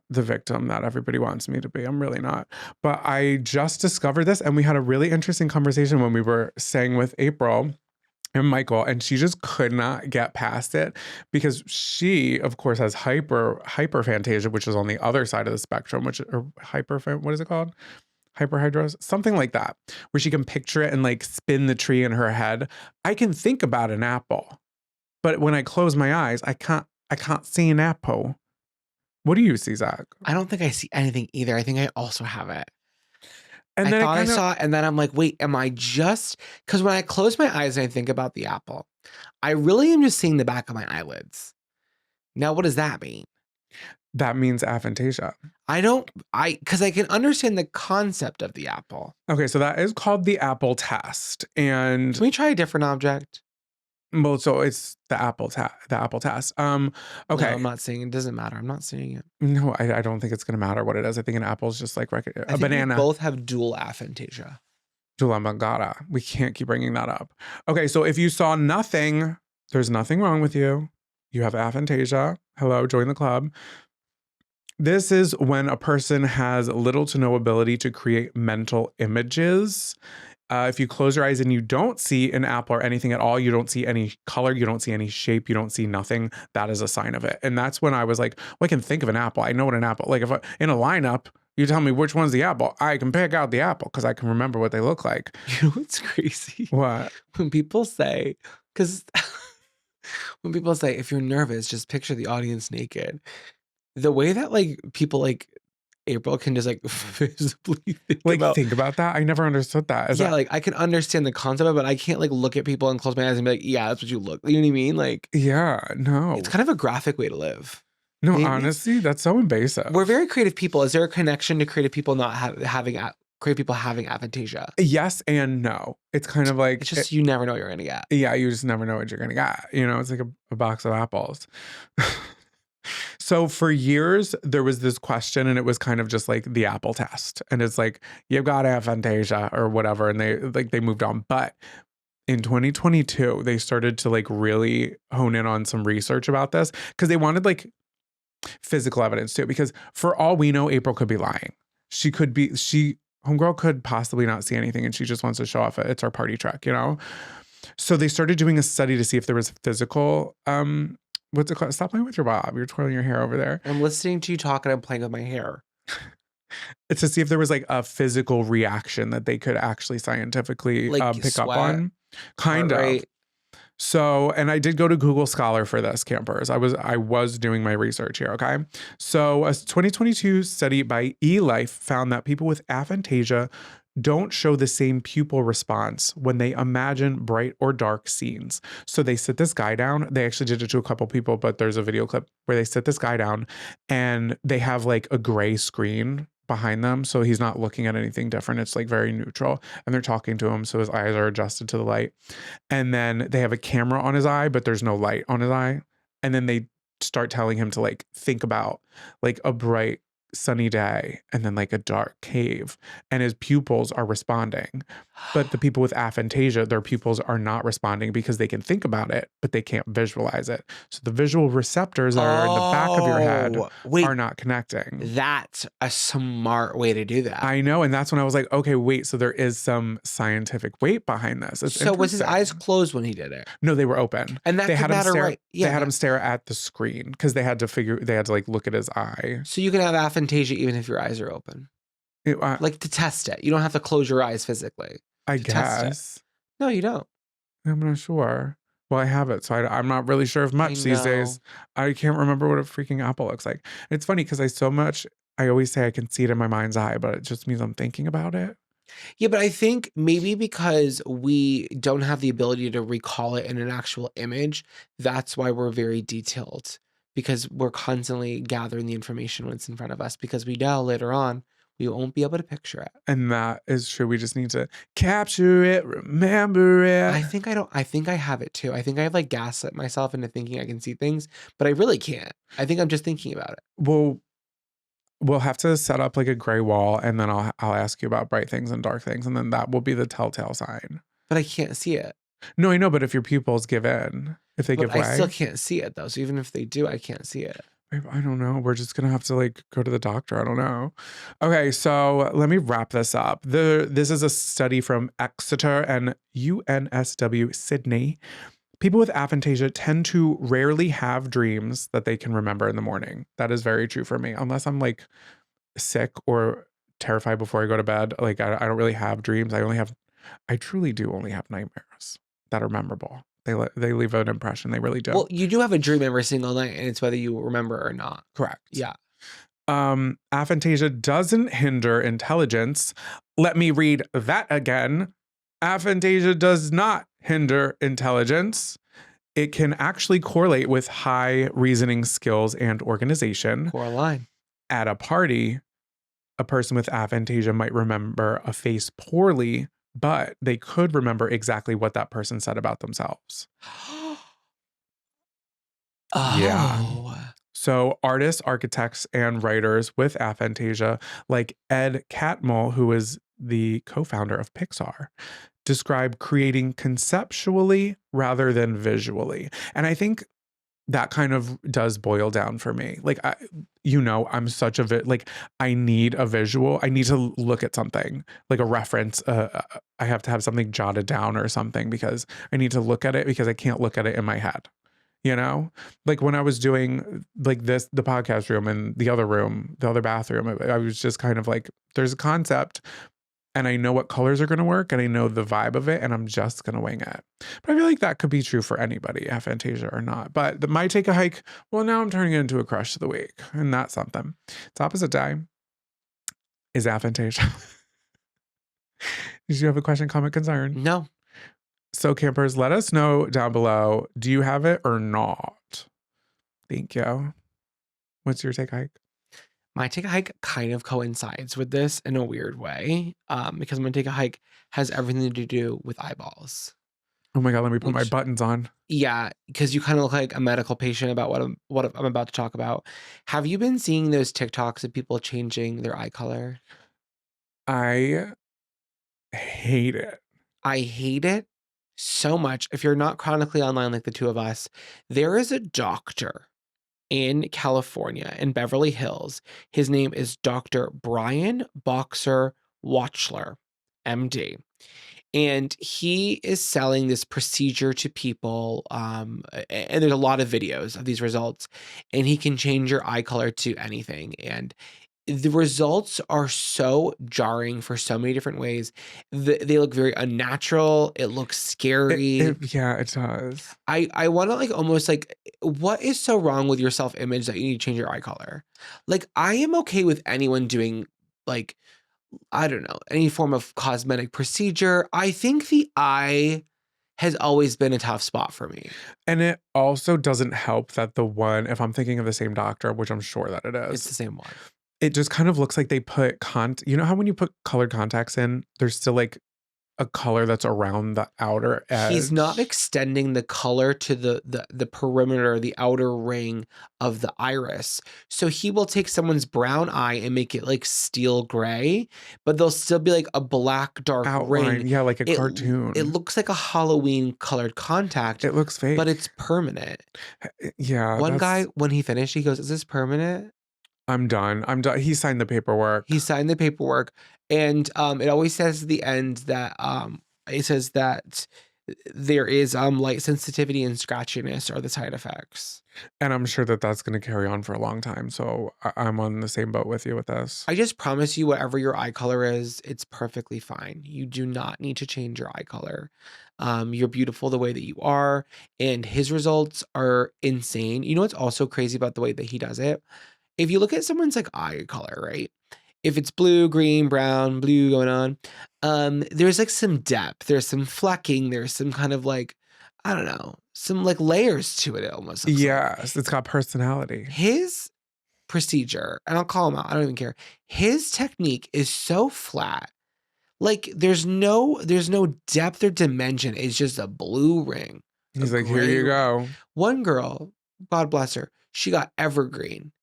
the victim that everybody wants me to be. I'm really not. But I just discovered this, and we had a really interesting conversation when we were staying with April and Michael, and she just could not get past it because she, of course, has hyperphantasia, which is on the other side of the spectrum, what is it called? Hyperhidros, something like that, where she can picture it and like spin the tree in her head. I can think about an apple, but when I close my eyes, I can't see an apple. What do you see, Zach? I don't think I see anything either. I think I also have it. And then I saw it, and then I'm like, wait, am I just... Because when I close my eyes and I think about the apple, I really am just seeing the back of my eyelids. Now, what does that mean? That means aphantasia. Because I can understand the concept of the apple. Okay, so that is called the apple test. And can we try a different object? Well, so it's the apple test. Okay. No, I'm not seeing it. It doesn't matter. I'm not seeing it. No, I don't think it's going to matter what it is. I think an apple is just like a banana. We both have dual aphantasia. Dulamangara. We can't keep bringing that up. Okay, so if you saw nothing, there's nothing wrong with you. You have aphantasia. Hello, join the club. This is when a person has little to no ability to create mental images. If you close your eyes and you don't see an apple or anything at all, you don't see any color, you don't see any shape, you don't see nothing, that is a sign of it. And that's when I was like, well, I can think of an apple. I know what an apple, like if in a lineup, you tell me which one's the apple, I can pick out the apple because I can remember what they look like. You know what's crazy? What? When people say, if you're nervous, just picture the audience naked. The way that like people like April can just like visibly think about that. I never understood that. Like I can understand the concept of it, but I can't like look at people and close my eyes and be like, yeah, that's what you look. You know what I mean? Like, yeah, no. It's kind of a graphic way to live. No, maybe. Honestly, that's so invasive. We're very creative people. Is there a connection to creative people not having aphantasia? Yes and no. It's kind of like it's just you never know what you're gonna get. Yeah, you just never know what you're gonna get. You know, it's like a box of apples. So for years, there was this question, and it was kind of just like the Apple test. And it's like, you've got aphantasia or whatever. And they moved on. But in 2022, they started to like really hone in on some research about this because they wanted like physical evidence too. Because for all we know, April could be lying. Homegirl could possibly not see anything, and she just wants to show off it's our party truck, you know? So they started doing a study to see if there was physical, what's it called? Stop playing with your bob. You're twirling your hair over there. I'm listening to you talk and I'm playing with my hair. It's to see if there was like a physical reaction that they could actually scientifically Like pick up sweat, on. Kind heart of. rate. So, and I did go to Google Scholar for this, campers. I was doing my research here, okay? So, a 2022 study by eLife found that people with aphantasia don't show the same pupil response when they imagine bright or dark scenes. So they sit this guy down. They actually did it to a couple people, but there's a video clip where they sit this guy down and they have like a gray screen behind them. So he's not looking at anything different. It's like very neutral. And they're talking to him. So his eyes are adjusted to the light. And then they have a camera on his eye, but there's no light on his eye. And then they start telling him to like think about like a bright sunny day and then like a dark cave, and his pupils are responding. But the people with aphantasia, their pupils are not responding because they can think about it, but they can't visualize it. So the visual receptors that are in the back of your head are not connecting. That's a smart way to do that. I know. And that's when I was like, okay, wait, so there is some scientific weight behind this. So was his eyes closed when he did it? No, they were open. And that they could had matter, him stare, right? Yeah. They had him stare at the screen because they had to like look at his eye. So you can have aphantasia even if your eyes are open. Like to test it. You don't have to close your eyes physically. I guess. No, you don't. I'm not sure. Well, I have it, so I'm not really sure of much these days. I can't remember what a freaking apple looks like. It's funny because I always say I can see it in my mind's eye, but it just means I'm thinking about it. Yeah, but I think maybe because we don't have the ability to recall it in an actual image, that's why we're very detailed. Because we're constantly gathering the information when it's in front of us, because we know later on we won't be able to picture it. And that is true. We just need to capture it, remember it. I think I have it too. I think I have like gaslit myself into thinking I can see things, but I really can't. I think I'm just thinking about it. Well, we'll have to set up like a gray wall, and then I'll ask you about bright things and dark things, and then that will be the telltale sign. But I can't see it. No, I know, but if your pupils give in, if they give way. I still can't see it though. So even if they do, I can't see it. I don't know. We're just going to have to like go to the doctor. I don't know. Okay, so let me wrap this up. This is a study from Exeter and UNSW Sydney. People with aphantasia tend to rarely have dreams that they can remember in the morning. That is very true for me. Unless I'm like sick or terrified before I go to bed. Like I don't really have dreams. I truly do only have nightmares that are memorable. They leave an impression. They really do. Well, you do have a dream every single night, and it's whether you remember or not. Correct. Yeah. Aphantasia doesn't hinder intelligence. Let me read that again. Aphantasia does not hinder intelligence. It can actually correlate with high reasoning skills and organization. Coraline. At a party, a person with aphantasia might remember a face poorly, but they could remember exactly what that person said about themselves. Yeah. So artists, architects, and writers with aphantasia, like Ed Catmull, who is the co-founder of Pixar, describe creating conceptually rather than visually. And I think that kind of does boil down for me. Like, I'm such I need a visual. I need to look at something, like a reference. I have to have something jotted down or something because I need to look at it because I can't look at it in my head. You know, like when I was doing like the podcast room and the other bathroom, I was just kind of like, there's a concept and I know what colors are going to work and I know the vibe of it and I'm just going to wing it. But I feel like that could be true for anybody, aphantasia or not. But my take a hike, well, now I'm turning it into a crush of the week, and that's something. It's opposite day is aphantasia. Did you have a question, comment, concern? No. So campers, let us know down below. Do you have it or not? Thank you. What's your take a hike? My take a hike kind of coincides with this in a weird way, because my take a hike has everything to do with eyeballs. Oh my God, let me put my buttons on. Yeah, because you kind of look like a medical patient about what I'm about to talk about. Have you been seeing those TikToks of people changing their eye color? I hate it. I hate it so much. If you're not chronically online like the two of us, there is a doctor in California, in Beverly Hills. His name is Dr. Brian Boxer Watchler, MD. And he is selling this procedure to people. And there's a lot of videos of these results. And he can change your eye color to anything. And the results are so jarring for so many different ways. They look very unnatural. It looks scary. Yeah, it does. I want to like almost like, what is so wrong with your self-image that you need to change your eye color? Like, I am okay with anyone doing like, I don't know, any form of cosmetic procedure. I think the eye has always been a tough spot for me. And it also doesn't help that the one, if I'm thinking of the same doctor, which I'm sure that it is. It's the same one. It just kind of looks like they put you know how when you put colored contacts in, there's still like a color that's around the outer edge. He's not extending the color to the perimeter, the outer ring of the iris. So he will take someone's brown eye and make it like steel gray, but there'll still be like a black dark outline. ring. Yeah, like a cartoon. It looks like a Halloween colored contact. It looks fake. But it's permanent. Yeah. One guy, when he finished, he goes, "Is this permanent?" I'm done. He signed the paperwork. He signed the paperwork. And it always says at the end that it says that there is light sensitivity and scratchiness are the side effects. And I'm sure that that's going to carry on for a long time. So I'm on the same boat with you with this. I just promise you, whatever your eye color is, it's perfectly fine. You do not need to change your eye color. You're beautiful the way that you are. And his results are insane. You know what's also crazy about the way that he does it? If you look at someone's like eye color, right? If it's blue, green, brown, blue going on, there's like some depth, there's some flecking, there's some kind of like, I don't know, some like layers to it almost. Yes, it's got personality. His procedure, and I'll call him out, I don't even care. His technique is so flat. Like there's no depth or dimension. It's just a blue ring. He's like, here you go. One girl, God bless her, she got evergreen.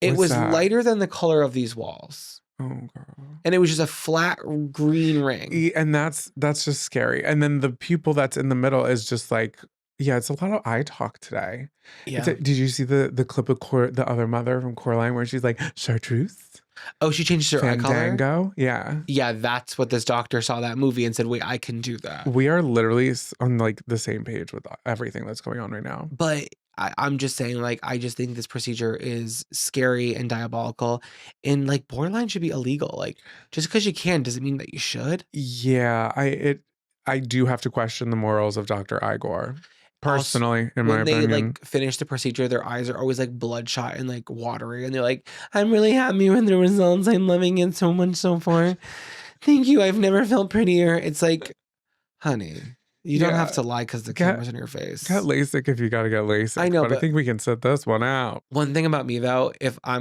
It What's was that? lighter than the color of these walls. Oh, girl. And it was just a flat green ring. And that's just scary. And then the pupil that's in the middle is just like, yeah, it's a lot of eye talk today. Yeah. Did you see the clip of the other mother from Coraline where she's like, chartreuse? Oh, she changed her eye color? Fandango? Yeah. Yeah, that's what this doctor saw that movie and said, wait, I can do that. We are literally on like the same page with everything that's going on right now. But I'm just saying, like, I just think this procedure is scary and diabolical and like borderline should be illegal. Like, just because you can doesn't mean that you should. Yeah, I do have to question the morals of Dr. Igor. Personally, in my opinion. When they like finish the procedure, their eyes are always like bloodshot and like watery. And they're like, I'm really happy with the results. I'm loving it so much so far. Thank you. I've never felt prettier. It's like, honey, you don't have to lie because the camera's in your face. Get LASIK if you got to get LASIK. I know, but I think we can sit this one out. One thing about me though, if I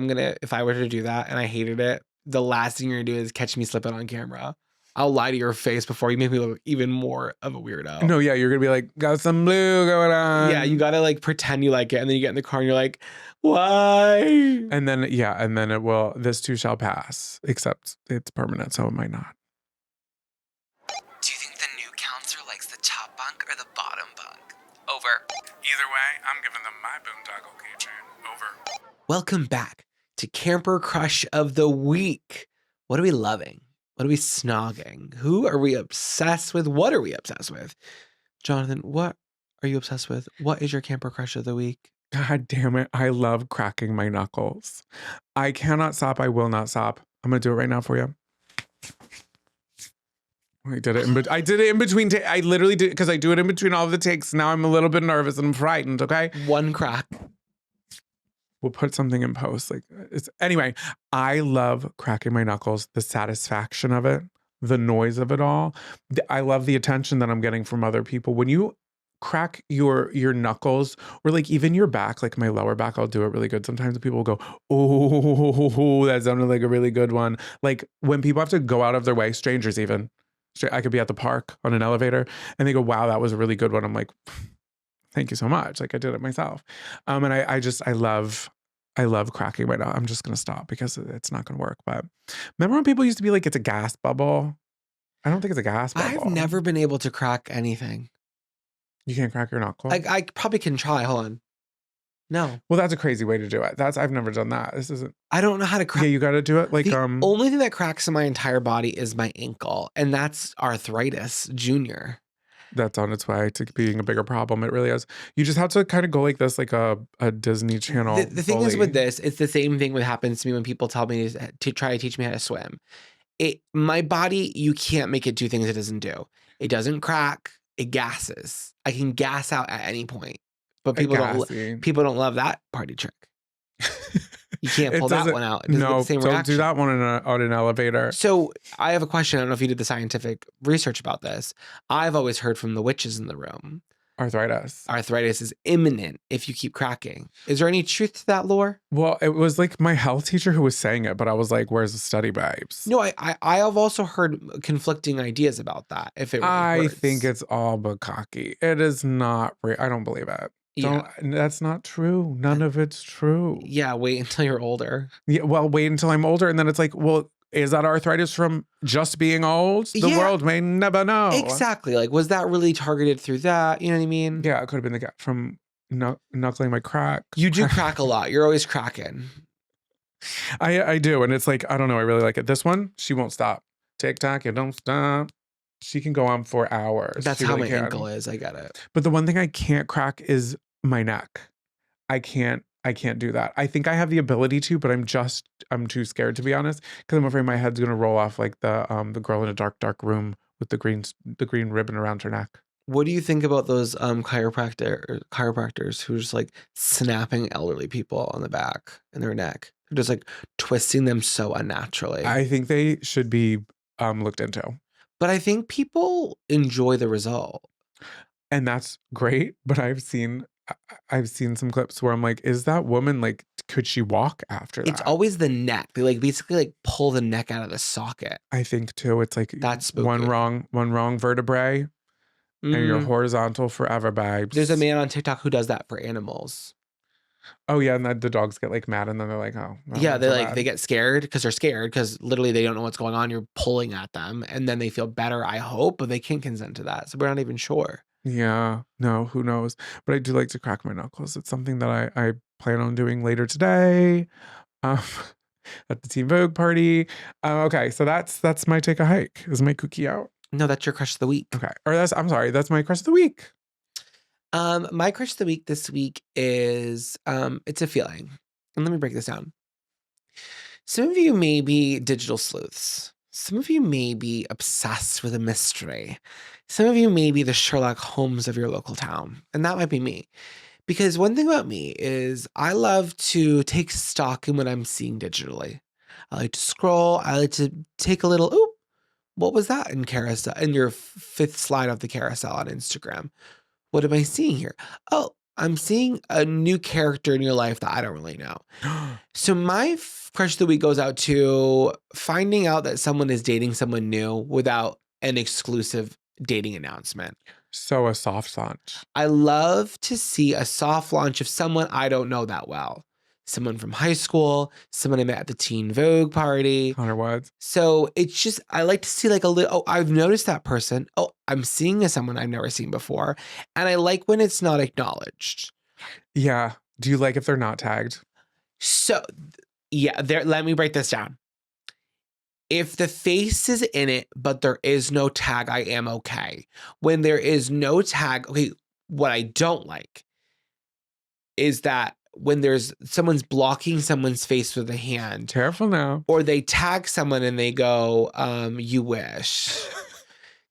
were to do that and I hated it, the last thing you're gonna do is catch me slipping on camera. I'll lie to your face before you make me look even more of a weirdo. No, yeah, you're gonna be like, got some blue going on. Yeah, you gotta like pretend you like it, and then you get in the car and you're like, why? And then it will. This too shall pass. Except it's permanent, so it might not. Do you think the new counselor likes the top bunk or the bottom bunk? Over. Either way, I'm giving them my boondoggle keychain. Over. Welcome back to Camper Crush of the Week. What are we loving? What are we snogging? Who are we obsessed with? What are we obsessed with? Jonathan, what are you obsessed with? What is your Camper Crush of the Week? God damn it. I love cracking my knuckles. I cannot stop. I will not stop. I'm going to do it right now for you. I did it. I did it in between. I literally did it because I do it in between all of the takes. Now I'm a little bit nervous and I'm frightened. Okay. One crack. We'll put something in post. Anyway, I love cracking my knuckles, the satisfaction of it, the noise of it all. I love the attention that I'm getting from other people. When you crack your knuckles or like even your back, like my lower back, I'll do it really good. Sometimes people will go, oh, that sounded like a really good one. Like when people have to go out of their way, strangers even, I could be at the park on an elevator and they go, wow, that was a really good one. I'm like, thank you so much. Like I did it myself. And I love cracking right now. I'm just going to stop because it's not going to work. But remember when people used to be like, it's a gas bubble? I don't think it's a gas bubble. I've never been able to crack anything. You can't crack your knuckle? I probably can try. Hold on. No. Well, that's a crazy way to do it. I've never done that. This isn't. I don't know how to crack. Yeah, you got to do it like the only thing that cracks in my entire body is my ankle, and that's arthritis junior. That's on its way to being a bigger problem. It really is. You just have to kind of go like this, like a Disney Channel. The thing is with this, it's the same thing that happens to me when people tell me to try to teach me how to swim. My body, you can't make it do things it doesn't do. It doesn't crack. It gasses. I can gas out at any point. But people don't love that party trick. You can't pull that one out. It doesn't get the same reaction. Don't do that one on an elevator. So I have a question. I don't know if you did the scientific research about this. I've always heard from the witches in the room. Arthritis. Arthritis is imminent if you keep cracking. Is there any truth to that lore? Well, it was like my health teacher who was saying it, but I was like, where's the study, babes? No, I have also heard conflicting ideas about that. If it really I think it's all bukkake. It is not real. I don't believe it. That's not true. None of it's true. Yeah, wait until you're older. Yeah, well, wait until I'm older. And then it's like, well, is that arthritis from just being old? The world may never know. Exactly. Like, was that really targeted through that? You know what I mean? Yeah, it could have been the guy from knuckling my crack. You do crack a lot. You're always cracking. I do. And it's like, I don't know. I really like it. This one, she won't stop. TikTok, it don't stop. She can go on for hours. That's she how really my ankle is. I get it. But the one thing I can't crack is my neck. I can't do that. I think I have the ability to, but I'm too scared, to be honest, because I'm afraid my head's gonna roll off like the girl in a dark room with the green ribbon around her neck. What do you think about those chiropractors who are just like snapping elderly people on the back and their neck? They're just like twisting them so unnaturally. I think they should be looked into. But I think people enjoy the result. And that's great, but I've seen some clips where I'm like, is that woman, like, could she walk after that? It's always the neck. They like basically like pull the neck out of the socket. I think too. It's like that's spooky. one wrong vertebrae and you're horizontal forever, babes. There's a man on TikTok who does that for animals. Oh yeah, and the dogs get like mad and then they're like, oh. Yeah, they get scared because they're scared because literally they don't know what's going on. You're pulling at them and then they feel better, I hope, but they can't consent to that. So we're not even sure. Yeah, no, who knows? But I do like to crack my knuckles. It's something that I plan on doing later today at the Teen Vogue party. Okay, so that's my take a hike. Is my cookie out? No, that's your crush of the week. Okay, I'm sorry, that's my crush of the week. My crush of the week this week is it's a feeling. And let me break this down. Some of you may be digital sleuths. Some of you may be obsessed with a mystery. Some of you may be the Sherlock Holmes of your local town. And that might be me. Because one thing about me is I love to take stock in what I'm seeing digitally. I like to scroll. I like to take a little, ooh, what was that in carousel? In your fifth slide of the carousel on Instagram. What am I seeing here? Oh, I'm seeing a new character in your life that I don't really know. So my crush of the week goes out to finding out that someone is dating someone new without an exclusive dating announcement. So a soft launch. I love to see a soft launch of someone I don't know that well. Someone from high school, someone I met at the Teen Vogue party. Connor Woods. So it's just, I like to see like a little, oh, I've noticed that person. Oh, I'm seeing someone I've never seen before. And I like when it's not acknowledged. Yeah. Do you like if they're not tagged? So, yeah, let me break this down. If the face is in it, but there is no tag, I am okay. When there is no tag, okay, what I don't like is that when someone's blocking someone's face with a hand. Careful now. Or they tag someone and they go, you wish.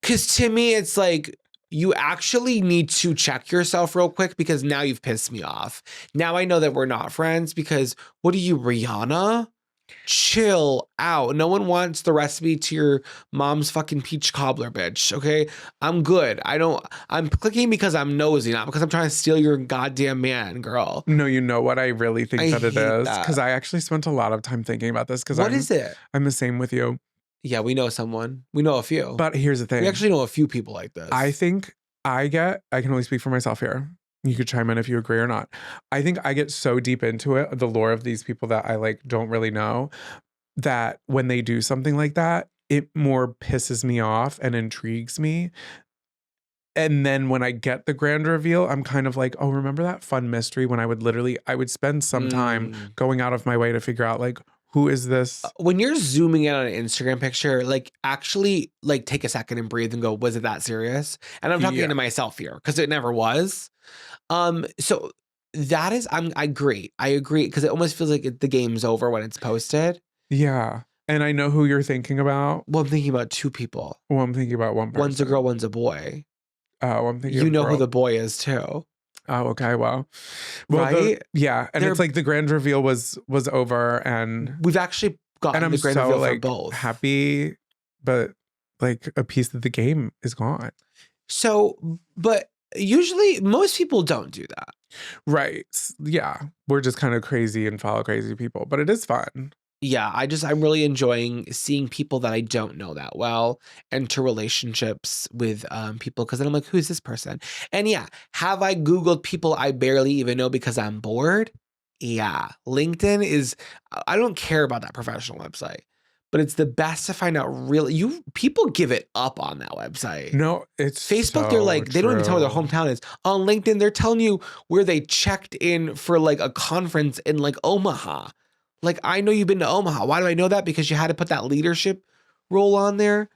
Because to me, it's like, you actually need to check yourself real quick because now you've pissed me off. Now I know that we're not friends because what are you, Rihanna? Chill out. No one wants the recipe to your mom's fucking peach cobbler, bitch. Okay? I'm good. I'm clicking because I'm nosy, not because I'm trying to steal your goddamn man, girl. No, you know what I really think that it is? Because I actually spent a lot of time thinking about this. What is it? I'm the same with you. Yeah, we know someone. We know a few. But here's the thing. We actually know a few people like this. I think I can only speak for myself here. You could chime in if you agree or not. I think I get so deep into it, the lore of these people that I like don't really know, that when they do something like that, it more pisses me off and intrigues me. And then when I get the grand reveal, I'm kind of like, oh, remember that fun mystery when I would spend some time going out of my way to figure out like, who is this? When you're zooming in on an Instagram picture, like actually like take a second and breathe and go, was it that serious? And I'm talking to myself here because it never was. So that is, I agree because it almost feels like the game's over when it's posted. Yeah. And I know who you're thinking about. Well, I'm thinking about two people. Well, I'm thinking about one person. One's a girl, one's a boy. Oh, I'm thinking you know who the boy is too. Oh, okay. Well, right? Yeah. And it's like the grand reveal was over and we've actually gotten the grand reveal for both. Happy, but like a piece of the game is gone. So, but usually most people don't do that. Right. Yeah. We're just kind of crazy and follow crazy people, but it is fun. Yeah, I'm really enjoying seeing people that I don't know that well enter relationships with people because then I'm like, who's this person? And yeah, have I Googled people I barely even know because I'm bored? Yeah, LinkedIn is, I don't care about that professional website, but it's the best to find out people give it up on that website. No, it's Facebook, so they're like, they don't even tell where their true. hometown is. On LinkedIn, they're telling you where they checked in for like a conference in like Omaha. Like, I know you've been to Omaha. Why do I know that? Because you had to put that leadership role on there.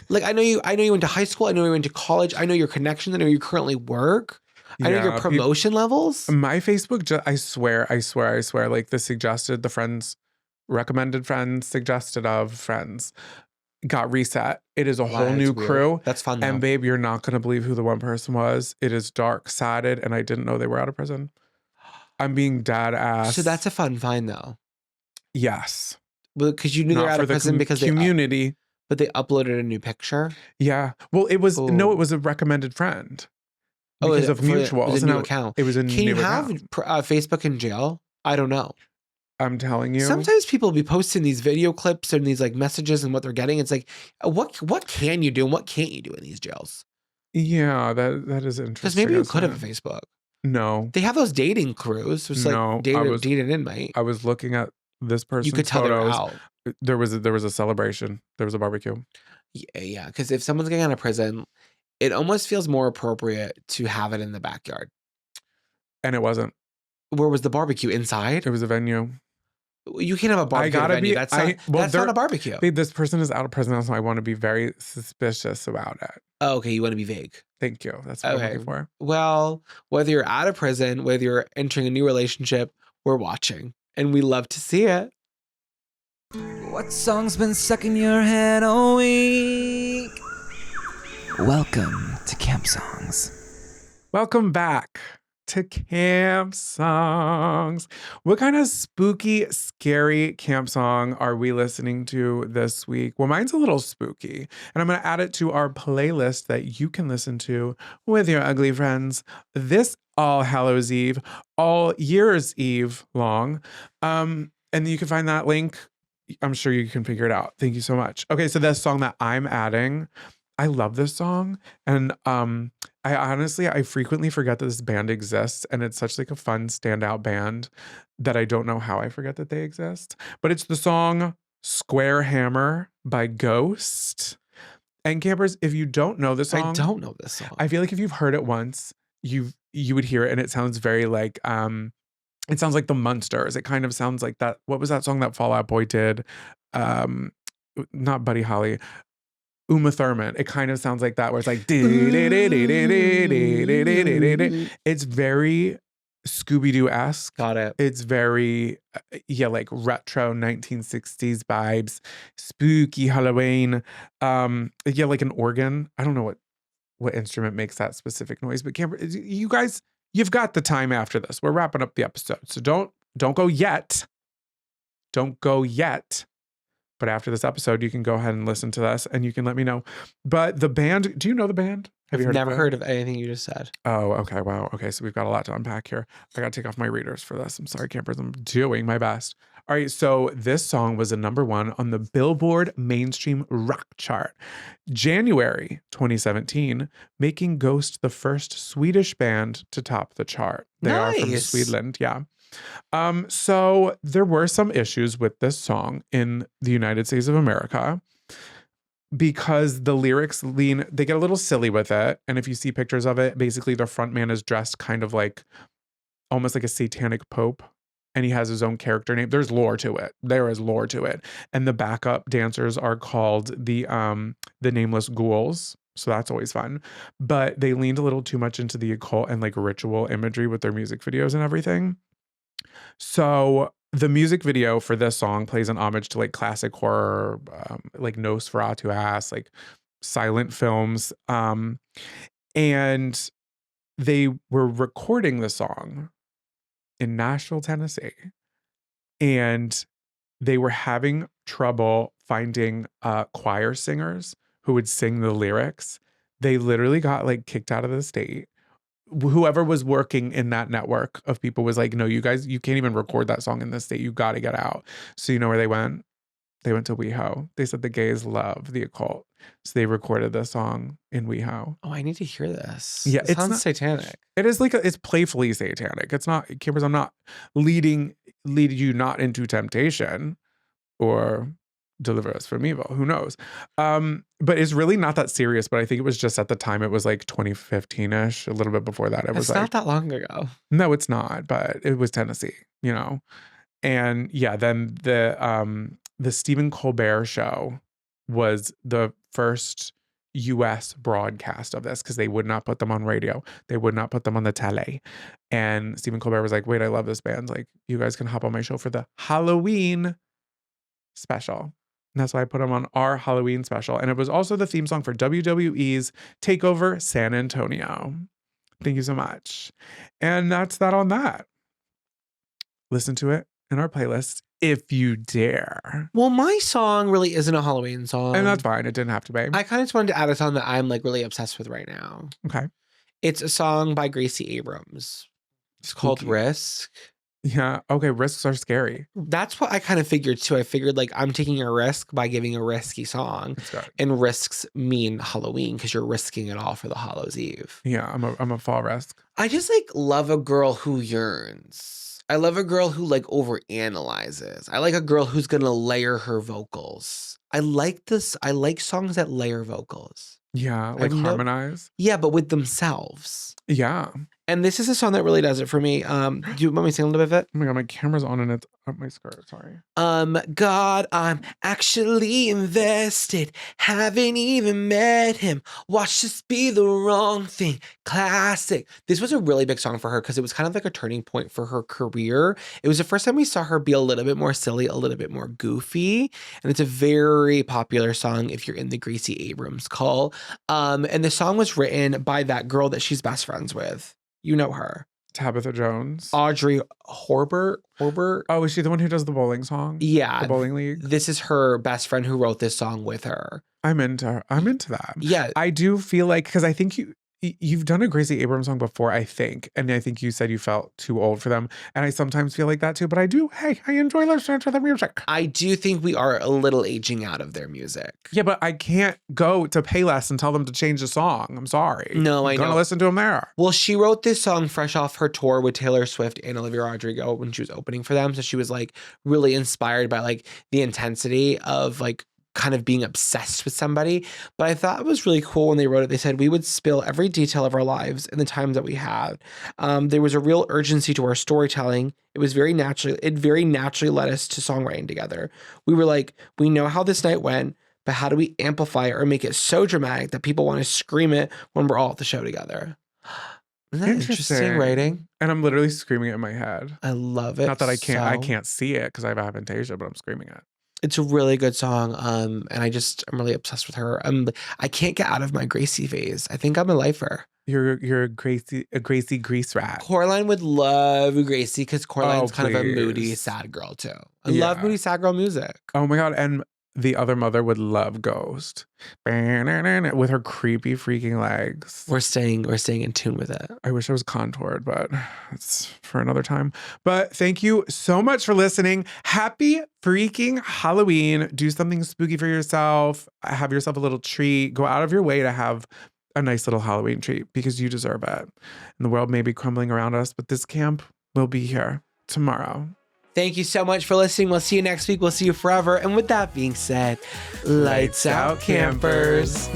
Like, I know you went to high school. I know you went to college. I know your connections. I know you currently work. I know your promotion levels. My Facebook, I swear, like the friends, recommended friends, suggested of friends got reset. It is a whole new crew. That's fun though. And babe, you're not going to believe who the one person was. It is dark, sided, and I didn't know they were out of prison. I'm being dead ass. So that's a fun find though. Yes. Well, because you knew they're out of prison because community. But they uploaded a new picture. Yeah. Well, it was it was a recommended friend because of mutuals. It was a new account. It was a Can new you have Facebook in jail? I don't know. I'm telling you. Sometimes people be posting these video clips and these like messages and what they're getting. It's like, what can you do and what can't you do in these jails? Yeah, that is interesting. Because maybe you could have a Facebook. No. They have those dating crews. It's like dated inmate. I was looking at this person's you could tell photos. They were out. There was a celebration. There was a barbecue. Yeah, because if someone's getting out of prison, it almost feels more appropriate to have it in the backyard. And it wasn't. Where was the barbecue? Inside? It was a venue. You can't have a barbecue at a venue. That's not a barbecue. Babe, this person is out of prison, so I want to be very suspicious about it. Oh, okay, you want to be vague. Thank you. That's what I'm looking for. Well, whether you're out of prison, whether you're entering a new relationship, we're watching. And we love to see it. What song's been stuck in your head all week? Welcome to Camp Songs. Welcome back to Camp Songs. What kind of spooky, scary camp song are we listening to this week? Well, mine's a little spooky, and I'm going to add it to our playlist that you can listen to with your ugly friends this All Hallows Eve, All Year's Eve long. And you can find that link. I'm sure you can figure it out. Thank you so much. Okay, so this song that I'm adding, I love this song, and I frequently forget that this band exists, and it's such like a fun standout band that I don't know how I forget that they exist. But it's the song Square Hammer by Ghost. And campers, if you don't know this song, I don't know this song. I feel like if you've heard it once, you would hear it, and it sounds very like it sounds like the Munsters. It kind of sounds like that. What was that song that Fall Out Boy did? Not Buddy Holly. Uma Thurman. It kind of sounds like that, where it's like it's very Scooby-Doo-esque. Got it. It's very like retro 1960s vibes, spooky Halloween. Like an organ. I don't know what instrument makes that specific noise, but you guys, you've got the time after this. We're wrapping up the episode, so don't go yet. Don't go yet. But after this episode, you can go ahead and listen to this, and you can let me know. But the band, do you know the band? I've never heard of anything you just said. Oh, okay. Wow. Okay, so we've got a lot to unpack here. I got to take off my readers for this. I'm sorry, campers. I'm doing my best. All right, so this song was a #1 on the Billboard Mainstream Rock Chart, January 2017, making Ghost the first Swedish band to top the chart. They are from Nice. Sweden, yeah. So there were some issues with this song in the United States of America because the lyrics they get a little silly with it. And if you see pictures of it, basically the front man is dressed kind of like almost like a satanic pope. And he has his own character name. There's lore to it. There is lore to it. And the backup dancers are called the Nameless Ghouls. So that's always fun. But they leaned a little too much into the occult and like ritual imagery with their music videos and everything. So the music video for this song plays an homage to like classic horror, like Nosferatu-ass, like silent films. And they were recording the song in Nashville, Tennessee, and they were having trouble finding choir singers who would sing the lyrics. They literally got like kicked out of the state. Whoever was working in that network of people was like, no, you guys, you can't even record that song in this state. You got to get out. So you know where they went? They went to WeHo. They said the gays love the occult. So they recorded the song in WeHo. Oh, I need to hear this. Yeah, it sounds satanic. It is like it's playfully satanic. It's not, Kimbers, I'm not leading you not into temptation or deliver us from evil. Who knows? But it's really not that serious. But I think it was just at the time, it was like 2015-ish, a little bit before that. It was It's not that long ago. No, it's not. But it was Tennessee, you know? And yeah, then the Stephen Colbert show was the first US broadcast of this because they would not put them on radio. They would not put them on the tele. And Stephen Colbert was like, wait, I love this band. Like, you guys can hop on my show for the Halloween special. And that's why I put them on our Halloween special. And it was also the theme song for WWE's TakeOver San Antonio. Thank you so much. And that's that on that. Listen to it in our playlist if you dare. Well, my song really isn't a Halloween song. And that's fine. It didn't have to be. I kind of just wanted to add a song that I'm like really obsessed with right now. Okay. It's a song by Gracie Abrams. It's called Spooky. Risk. Yeah. Okay. Risks are scary. That's what I kind of figured too. I figured like I'm taking a risk by giving a risky song. It's good. And risks mean Halloween because you're risking it all for the Hallows Eve. Yeah. I'm a fall risk. I just like love a girl who yearns. I love a girl who like overanalyzes. I like a girl who's going to layer her vocals. I like this. I like songs that layer vocals. Yeah. Like harmonize. Yeah, but with themselves. Yeah. And this is a song that really does it for me. Do you want me to sing a little bit of it? Oh my God, my camera's on and it's up my skirt. Sorry. God, I'm actually invested. Haven't even met him. Watch this be the wrong thing. Classic. This was a really big song for her because it was kind of like a turning point for her career. It was the first time we saw her be a little bit more silly, a little bit more goofy. And it's a very popular song if you're in the Gracie Abrams call. And the song was written by that girl that she's best friends with. You know her. Tabitha Jones. Audrey Horbert. Oh, is she the one who does the bowling song? Yeah. The bowling league? This is her best friend who wrote this song with her. I'm into her. I'm into that. Yeah. I do feel like, because I think you've done a Gracie Abrams song before, I think. And I think you said you felt too old for them. And I sometimes feel like that too. But I enjoy listening to their music. I do think we are a little aging out of their music. Yeah, but I can't go to Payless and tell them to change the song. I'm sorry. No, I I'm know. gonna listen to them there. Well, she wrote this song fresh off her tour with Taylor Swift and Olivia Rodrigo when she was opening for them. So she was like really inspired by like the intensity of like kind of being obsessed with somebody. But I thought it was really cool when they wrote it. They said we would spill every detail of our lives in the times that we had. There was a real urgency to our storytelling. It very naturally led us to songwriting together. We were like, we know how this night went, but how do we amplify it or make it so dramatic that people want to scream it when we're all at the show together? Isn't that interesting writing? And I'm literally screaming it in my head. I love it. Not that I can't see it because I have aphantasia, but I'm screaming it. It's a really good song, and I'm really obsessed with her. I can't get out of my Gracie phase. I think I'm a lifer. You're a Gracie grease rat. Coraline would love Gracie because Coraline's kind of a moody, sad girl too. I love moody, sad girl music. Oh my God. And the other mother would love Ghost with her creepy freaking legs. We're staying in tune with it. I wish I was contoured, but it's for another time. But thank you so much for listening. Happy freaking Halloween. Do something spooky for yourself. Have yourself a little treat. Go out of your way to have a nice little Halloween treat because you deserve it. And the world may be crumbling around us, but this camp will be here tomorrow. Thank you so much for listening. We'll see you next week. We'll see you forever. And with that being said, lights out, campers.